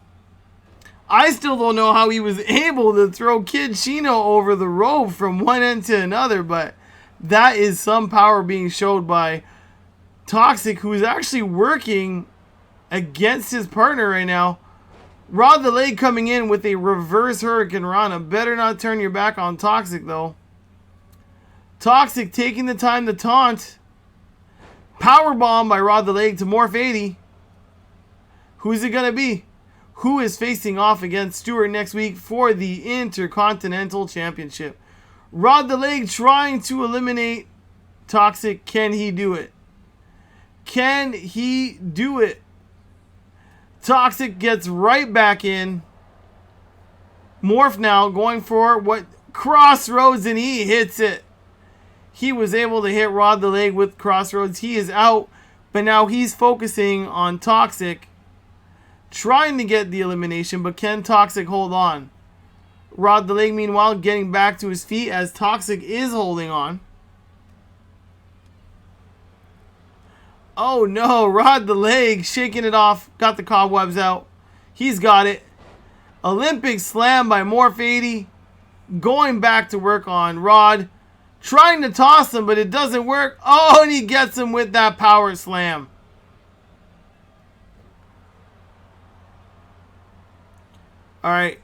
I still don't know how he was able to throw Kid Chino over the rope from one end to another, but that is some power being showed by Toxic, who is actually working against his partner right now. Rod the Leg coming in with a reverse Hurricane Rana. Better not turn your back on Toxic, though. Toxic taking the time to taunt. Powerbomb by Rod the Leg to Morph 80. Who's it going to be? Who is facing off against Stewart next week for the Intercontinental Championship? Rod the Leg trying to eliminate Toxic. Can he do it? Can he do it? Toxic gets right back in. Morph now going for what? Crossroads, and he hits it. He was able to hit Rod the Leg with Crossroads. He is out, but now he's focusing on Toxic, trying to get the elimination, but can Toxic hold on? Rod the Leg, meanwhile, getting back to his feet as Toxic is holding on. Oh no, Rod the Leg shaking it off. Got the cobwebs out. He's got it. Olympic slam by Morph 80. Going back to work on Rod. Trying to toss him, but it doesn't work. Oh, and he gets him with that power slam. Alright.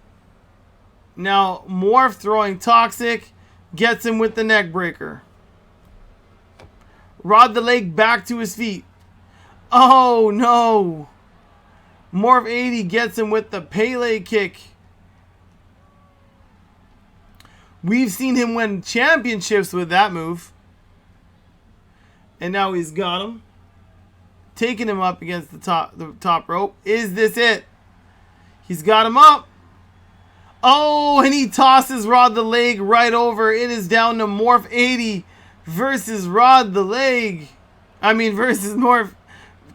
Now, Morph throwing Toxic. Gets him with the neck breaker. Rod the Leg back to his feet. Oh no. Morph 80 gets him with the Pele kick. We've seen him win championships with that move. And now he's got him. Taking him up against the top rope. Is this it? He's got him up. Oh, and he tosses Rod the Leg right over. It is down to Morph 80 versus Rod the Leg. Versus Morph.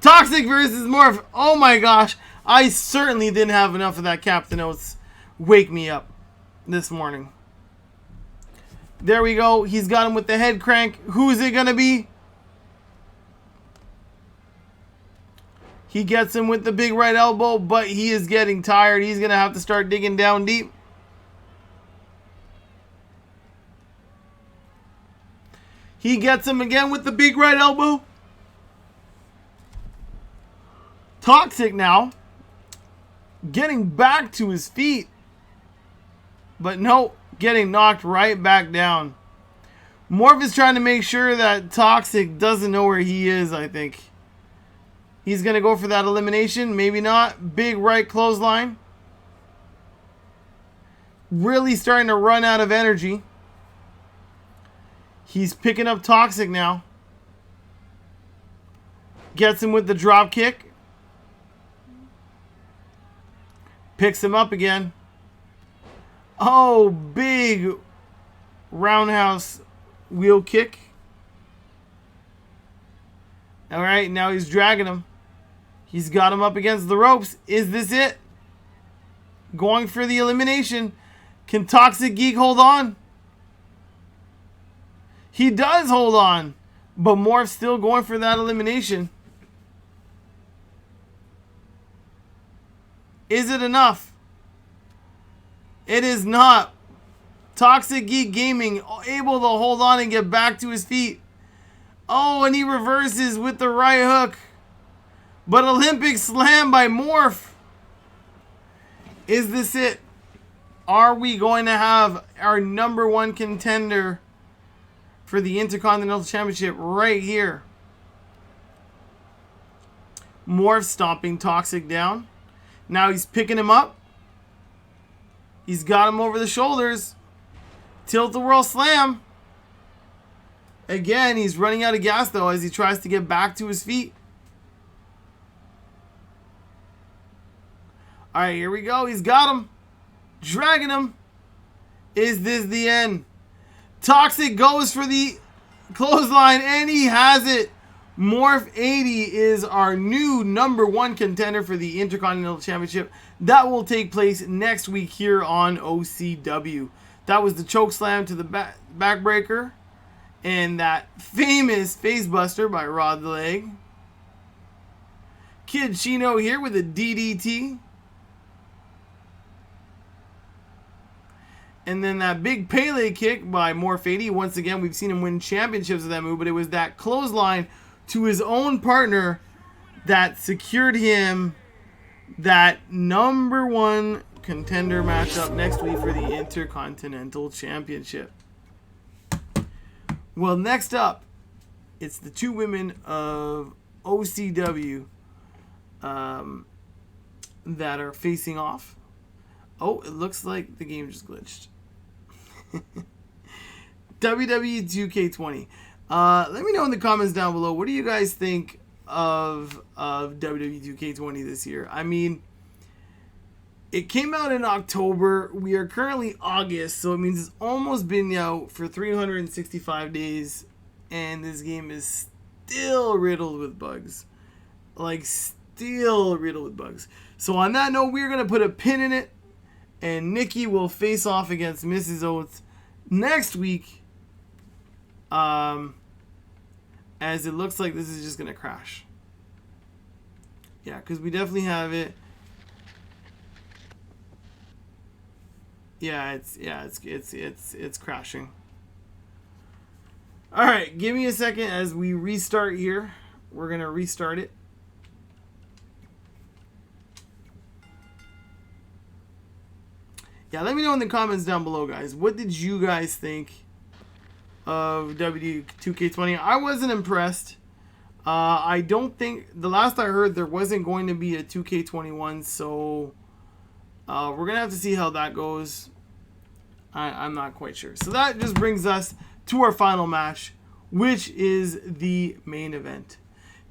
Toxic versus Morph. Oh my gosh. I certainly didn't have enough of that Captain Oats wake me up this morning. There we go. He's got him with the head crank. Who's it going to be? He gets him with the big right elbow, but he is getting tired. He's going to have to start digging down deep. He gets him again with the big right elbow. Toxic now. Getting back to his feet. But no, getting knocked right back down. Morph is trying to make sure that Toxic doesn't know where he is, I think. He's going to go for that elimination. Maybe not. Big right clothesline. Really starting to run out of energy. He's picking up Toxic now. Gets him with the drop kick. Picks him up again. Oh, big roundhouse wheel kick. Alright, now he's dragging him. He's got him up against the ropes. Is this it? Going for the elimination. Can Toxic Geek hold on? He does hold on. But Morph's still going for that elimination. Is it enough? It is not. Toxic Geek Gaming able to hold on and get back to his feet. Oh, and he reverses with the right hook. But Olympic slam by Morph. Is this it? Are we going to have our number one contender for the Intercontinental Championship right here? Morph stomping Toxic down. Now he's picking him up. He's got him over the shoulders. Tilt-a-whirl slam. Again, he's running out of gas though as he tries to get back to his feet. Alright, here we go. He's got him. Dragging him. Is this the end? Toxic goes for the clothesline and he has it. Morph 80 is our new number one contender for the Intercontinental Championship. That will take place next week here on OCW. That was the choke slam to the backbreaker. And that famous face buster by Rod the Leg. Kid Chino here with a DDT. And then that big Pele kick by Morph 80. Once again, we've seen him win championships with that move, but it was that clothesline to his own partner that secured him that number one contender matchup next week for the Intercontinental Championship. Well, next up, it's the two women of OCW. that are facing off. Oh, it looks like the game just glitched. WWE 2K20. Let me know in the comments down below. What do you guys think of WWE 2K20 this year? I mean, it came out in October. We are currently August, so it means it's almost been out for 365 days, and this game is still riddled with bugs. Like, still riddled with bugs. So on that note, we're going to put a pin in it, and Nikki will face off against Mrs. Oats next week. As it looks like this is just going to crash. Yeah, because we definitely have it. Yeah, it's crashing. All right, give me a second as we restart here. We're going to restart it. Yeah, let me know in the comments down below, guys. What did you guys think of W2K20? I wasn't impressed. I don't think, the last I heard, there wasn't going to be a 2K21, so we're going to have to see how that goes. I'm not quite sure. So that just brings us to our final match, which is the main event.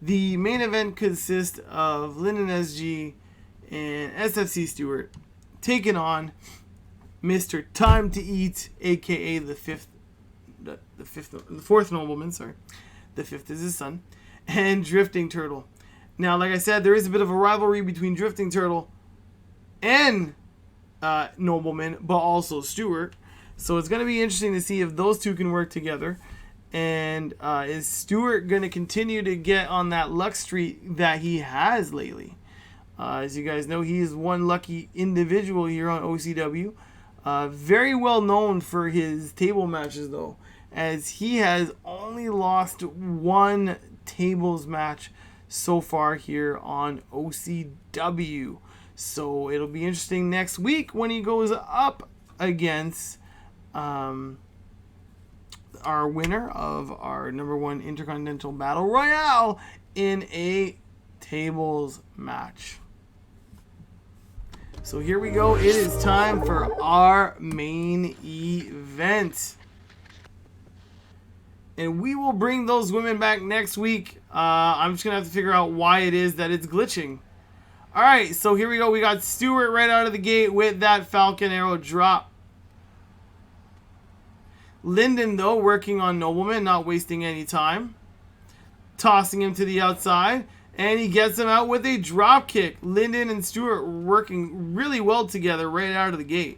The main event consists of Lyndon SG and SFC Stewart taking on Mr. Time to Eat, aka the fourth nobleman, sorry. The fifth is his son, and Drifting Turtle. Now, like I said, there is a bit of a rivalry between Drifting Turtle and Nobleman, but also Stewart. So it's going to be interesting to see if those two can work together. And is Stewart going to continue to get on that luck streak that he has lately? As you guys know, he is one lucky individual here on OCW. Very well known for his table matches, though, as he has only lost one tables match so far here on OCW. So it'll be interesting next week when he goes up against our winner of our #1 Intercontinental Battle Royale in a tables match. So here we go. It is time for our main event. And we will bring those women back next week. I'm just going to have to figure out why it is that it's glitching. Alright, so here we go. We got Stewart right out of the gate with that Falcon Arrow drop. Lyndon, though, working on Nobleman, not wasting any time. Tossing him to the outside. And he gets him out with a drop kick. Lyndon and Stewart working really well together right out of the gate.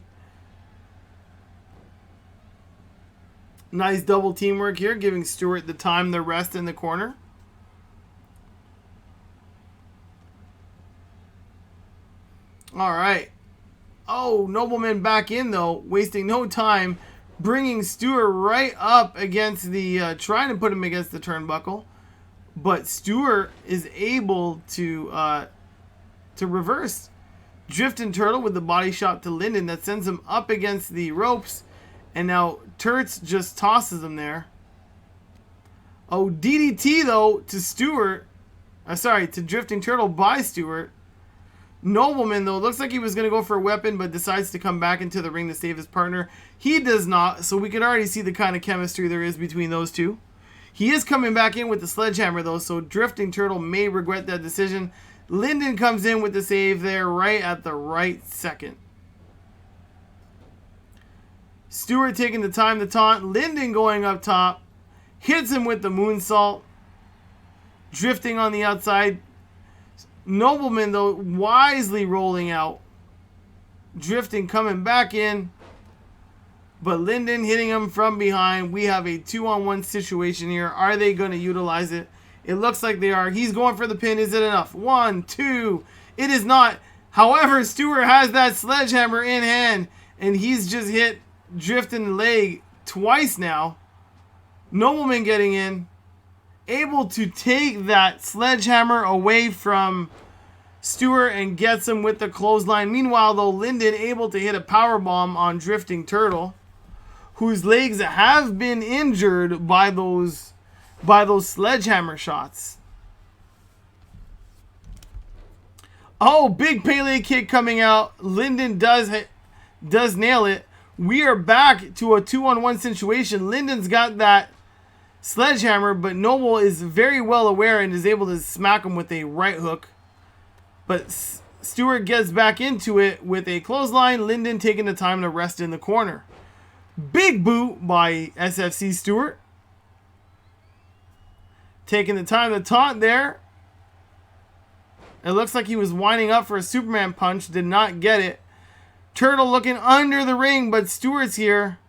Nice double teamwork here, giving Stewart the time to rest in the corner. Alright. Oh, Nobleman back in, though, wasting no time, bringing Stewart right up against the, trying to put him against the turnbuckle. But Stewart is able to reverse. Drifting Turtle with the body shot to Lyndon that sends him up against the ropes. And now Turts just tosses him there. Oh, DDT, though, to Stewart. Sorry, to Drifting Turtle by Stewart. Nobleman, though, looks like he was going to go for a weapon, but decides to come back into the ring to save his partner. He does not, so we can already see the kind of chemistry there is between those two. He is coming back in with the sledgehammer, though, so Drifting Turtle may regret that decision. Lyndon comes in with the save there right at the right second. Stewart taking the time to taunt. Lyndon going up top. Hits him with the moonsault. Drifting on the outside. Nobleman, though, wisely rolling out. Drifting coming back in. But Lyndon hitting him from behind. We have a 2-on-1 situation here. Are they going to utilize it? It looks like they are. He's going for the pin. Is it enough? 1, 2. It is not. However, Stewart has that sledgehammer in hand. And he's just hit Drifting the leg twice now. Nobleman getting in. Able to take that sledgehammer away from Stewart and gets him with the clothesline. Meanwhile, though, Lyndon able to hit a powerbomb on Drifting Turtle, whose legs have been injured by those sledgehammer shots. Oh, big Pele kick coming out. Linden does nail it. We are back to a 2-on-1 situation. Linden's got that sledgehammer, but Noble is very well aware and is able to smack him with a right hook. But Stewart gets back into it with a clothesline. Linden taking the time to rest in the corner. Big boot by SFC Stewart. Taking the time to taunt there. It looks like he was winding up for a Superman punch. Did not get it. Turtle looking under the ring, but Stewart's here.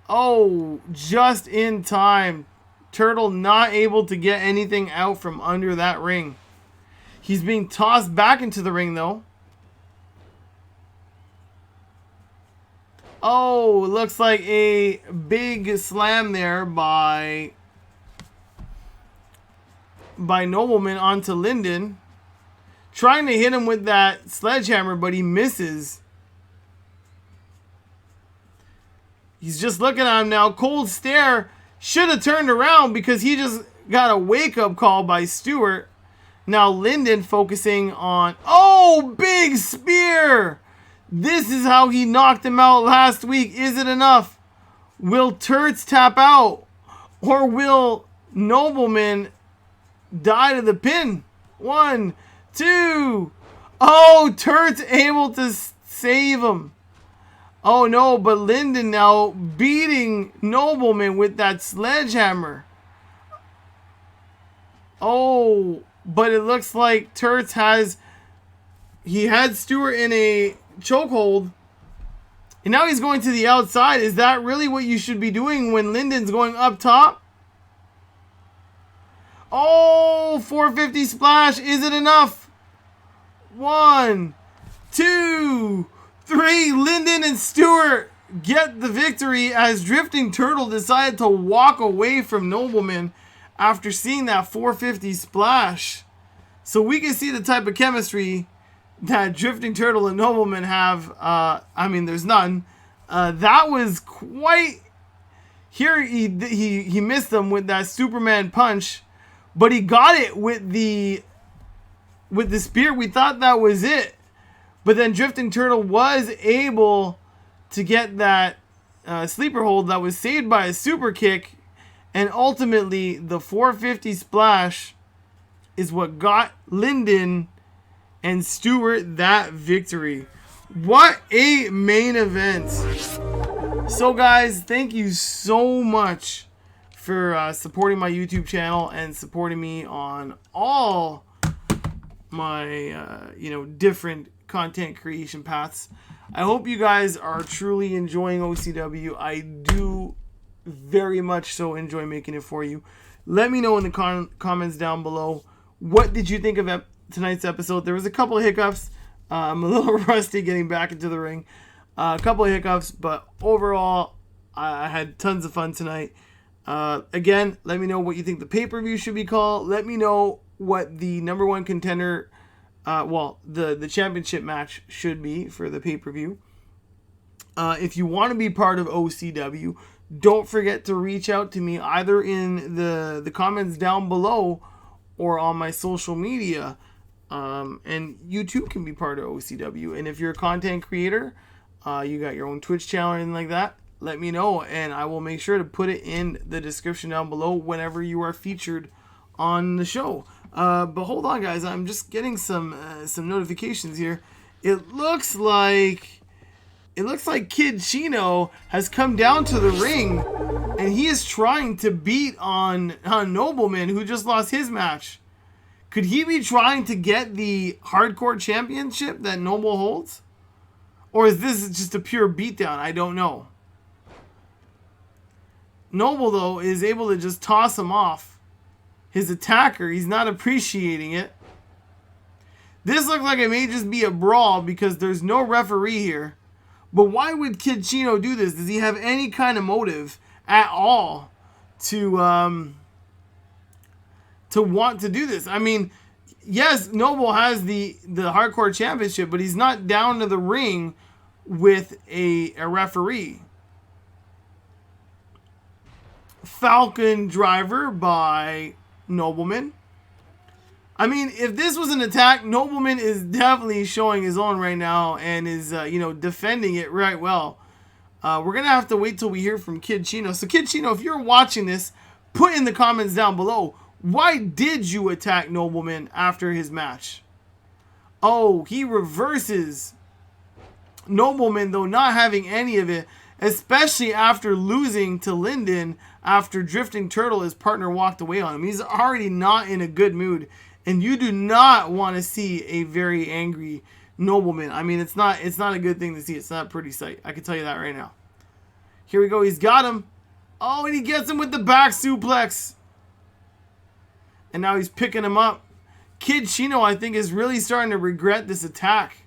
Oh, just in time. Turtle not able to get anything out from under that ring. He's being tossed back into the ring, though. Oh, looks like a big slam there by Nobleman onto Linden. Trying to hit him with that sledgehammer, but he misses. He's just looking at him now. Cold stare. Should have turned around because he just got a wake-up call by Stewart. Now Linden focusing on... Oh, big spear! This is how he knocked him out last week. Is it enough? Will Turts tap out? Or will Nobleman die to the pin? 1, 2. Oh, Turt's able to save him. Oh no, but Linden now beating Nobleman with that sledgehammer. Oh, but it looks like Turts he had Stewart in a chokehold. And now he's going to the outside. Is that really what you should be doing when Linden's going up top? Oh, 450 splash. Is it enough? 1, 2, 3. Linden and Stewart get the victory as Drifting Turtle decided to walk away from Nobleman after seeing that 450 splash. So we can see the type of chemistry that Drifting Turtle and Nobleman have. I mean, there's none. That was quite... Here he missed them with that Superman punch, but he got it with the spear. We thought that was it. But then Drifting Turtle was able to get that sleeper hold that was saved by a super kick. And ultimately, the 450 splash is what got Linden and Stewart that victory. What a main event. So guys, thank you so much for supporting my YouTube channel and supporting me on all my different content creation paths. I hope you guys are truly enjoying OCW. I do very much so enjoy making it for you. Let me know in the comments down below, what did you think of tonight's episode? There was a couple of hiccups. I'm a little rusty getting back into the ring. A couple of hiccups, but overall, I had tons of fun tonight. Again, let me know what you think the pay-per-view should be called. Let me know what the number one contender, the championship match should be for the pay-per-view. If you want to be part of OCW, don't forget to reach out to me either in the comments down below or on my social media. And you too can be part of OCW. And if you're a content creator, you got your own Twitch channel or anything like that, let me know and I will make sure to put it in the description down below whenever you are featured on the show. But hold on guys, I'm just getting some notifications here. It looks like Kid Chino has come down to the ring and he is trying to beat on Nobleman, who just lost his match. Could he be trying to get the hardcore championship that Noble holds? Or is this just a pure beatdown? I don't know. Noble, though, is able to just toss him off. His attacker, he's not appreciating it. This looks like it may just be a brawl because there's no referee here. But why would Kid Chino do this? Does he have any kind of motive at all to want to do this? I mean, yes, Noble has the hardcore championship, but he's not down to the ring with a referee. Falcon driver by Nobleman. I mean, if this was an attack, Nobleman is definitely showing his own right now and is, defending it right well. We're going to have to wait till we hear from Kid Chino. So, Kid Chino, if you're watching this, put in the comments down below, why did you attack Nobleman after his match? Oh, he reverses Nobleman, though, not having any of it, especially after losing to Linden after Drifting Turtle, his partner, walked away on him. He's already not in a good mood, and you do not want to see a very angry Nobleman. I mean, it's not a good thing to see. It's not a pretty sight. I can tell you that right now. Here we go. He's got him. Oh, and he gets him with the back suplex. And now he's picking him up. Kid Chino, I think, is really starting to regret this attack.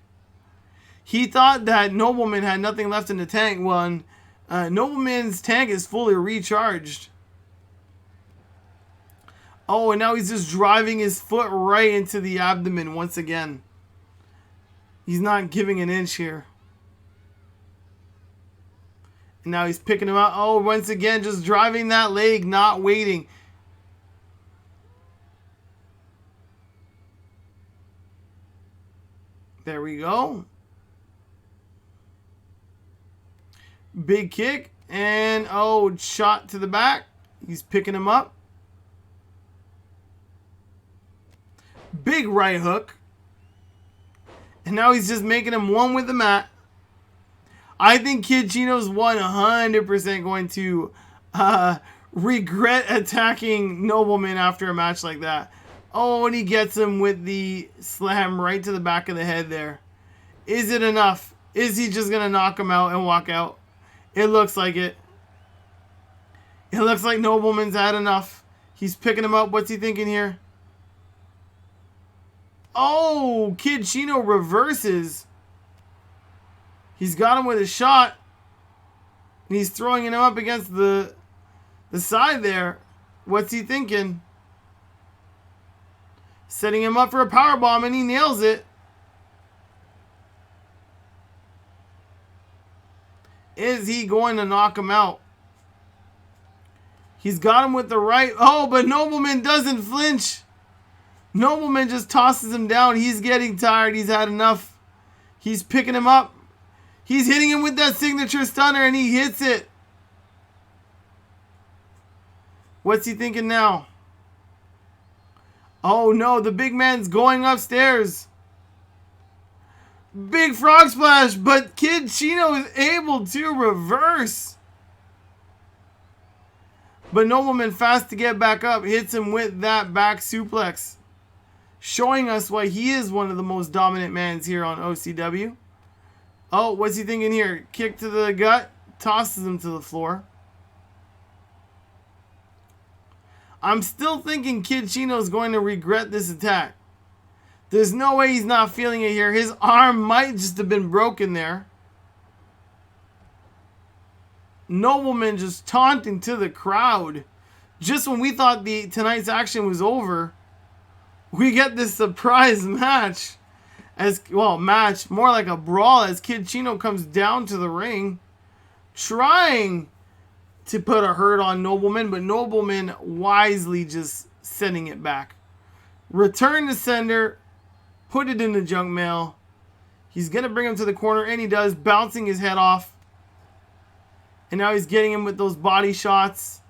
He thought that Nobleman had nothing left in the tank. Well, Nobleman's tank is fully recharged. Oh, and now he's just driving his foot right into the abdomen once again. He's not giving an inch here. And now he's picking him up. Oh, once again, just driving that leg, not waiting. There we go. Big kick. And, oh, shot to the back. He's picking him up. Big right hook. And now he's just making him one with the mat. I think Kid Chino's 100% going to regret attacking Nobleman after a match like that. Oh, and he gets him with the slam right to the back of the head there. Is it enough? Is he just going to knock him out and walk out? It looks like it. It looks like Nobleman's had enough. He's picking him up. What's he thinking here? Oh, Kid Chino reverses. He's got him with a shot. And he's throwing him up against the side there. What's he thinking? Setting him up for a powerbomb, and he nails it. Is he going to knock him out? He's got him with the right. Oh, but Nobleman doesn't flinch. Nobleman just tosses him down. He's getting tired. He's had enough. He's picking him up. He's hitting him with that signature stunner, and he hits it. What's he thinking now? Oh, no. The big man's going upstairs. Big frog splash, but Kid Chino is able to reverse. But Nobleman, fast to get back up, hits him with that back suplex. Showing us why he is one of the most dominant mans here on OCW. Oh, what's he thinking here? Kick to the gut, tosses him to the floor. I'm still thinking Kid Chino is going to regret this attack. There's no way he's not feeling it here. His arm might just have been broken there. Nobleman just taunting to the crowd. Just when we thought tonight's action was over, we get this surprise match. Match, more like a brawl, as Kid Chino comes down to the ring, trying to put a hurt on Nobleman, but Nobleman wisely just sending it back. Return to sender, put it in the junk mail. He's going to bring him to the corner, and he does, bouncing his head off. And now he's getting him with those body shots.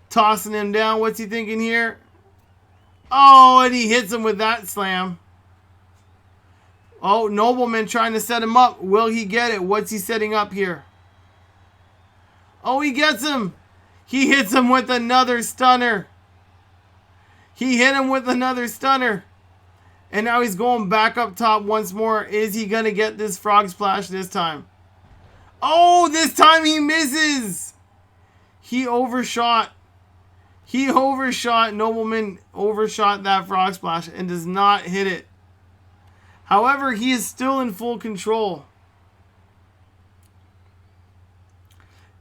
Tossing him down. What's he thinking here? Oh, and he hits him with that slam. Oh, Nobleman trying to set him up. Will he get it? What's he setting up here? Oh, he gets him. He hits him with another stunner. He hit him with another stunner. And now he's going back up top once more. Is he going to get this frog splash this time? Oh, this time he misses. He overshot. He overshot. Nobleman overshot that frog splash and does not hit it. However, he is still in full control.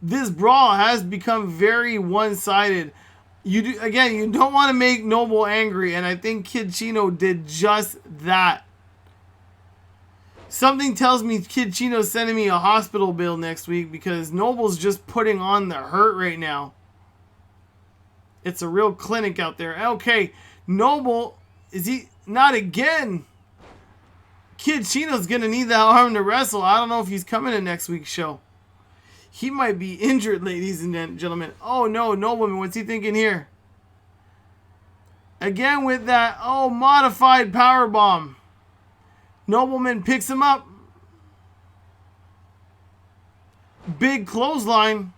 This brawl has become very one-sided. You don't want to make Noble angry, and I think Kid Chino did just that. Something tells me Kid Chino's sending me a hospital bill next week because Noble's just putting on the hurt right now. It's a real clinic out there. Okay, Noble Is he? Not again. Kid Chino's going to need that arm to wrestle. I don't know if he's coming to next week's show. He might be injured, ladies and gentlemen. Oh, no. Nobleman, what's he thinking here? Again with that, modified powerbomb. Nobleman picks him up. Big clothesline.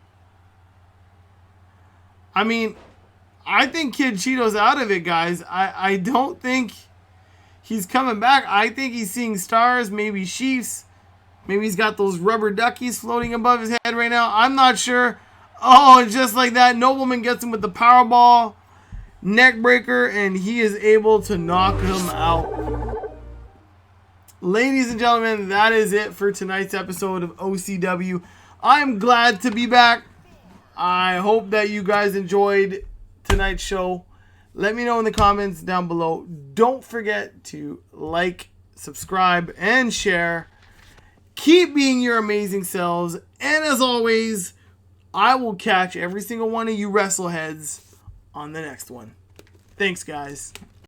I mean, I think Kid Cheeto's out of it, guys. I don't think he's coming back. I think he's seeing stars, maybe Chiefs. Maybe he's got those rubber duckies floating above his head right now. I'm not sure. Oh, and just like that, Nobleman gets him with the Powerball neck breaker, and he is able to knock him out. Ladies and gentlemen, that is it for tonight's episode of OCW. I'm glad to be back. I hope that you guys enjoyed tonight's show. Let me know in the comments down below. Don't forget to like, subscribe, and share. Keep being your amazing selves. And as always, I will catch every single one of you wrestleheads on the next one. Thanks, guys.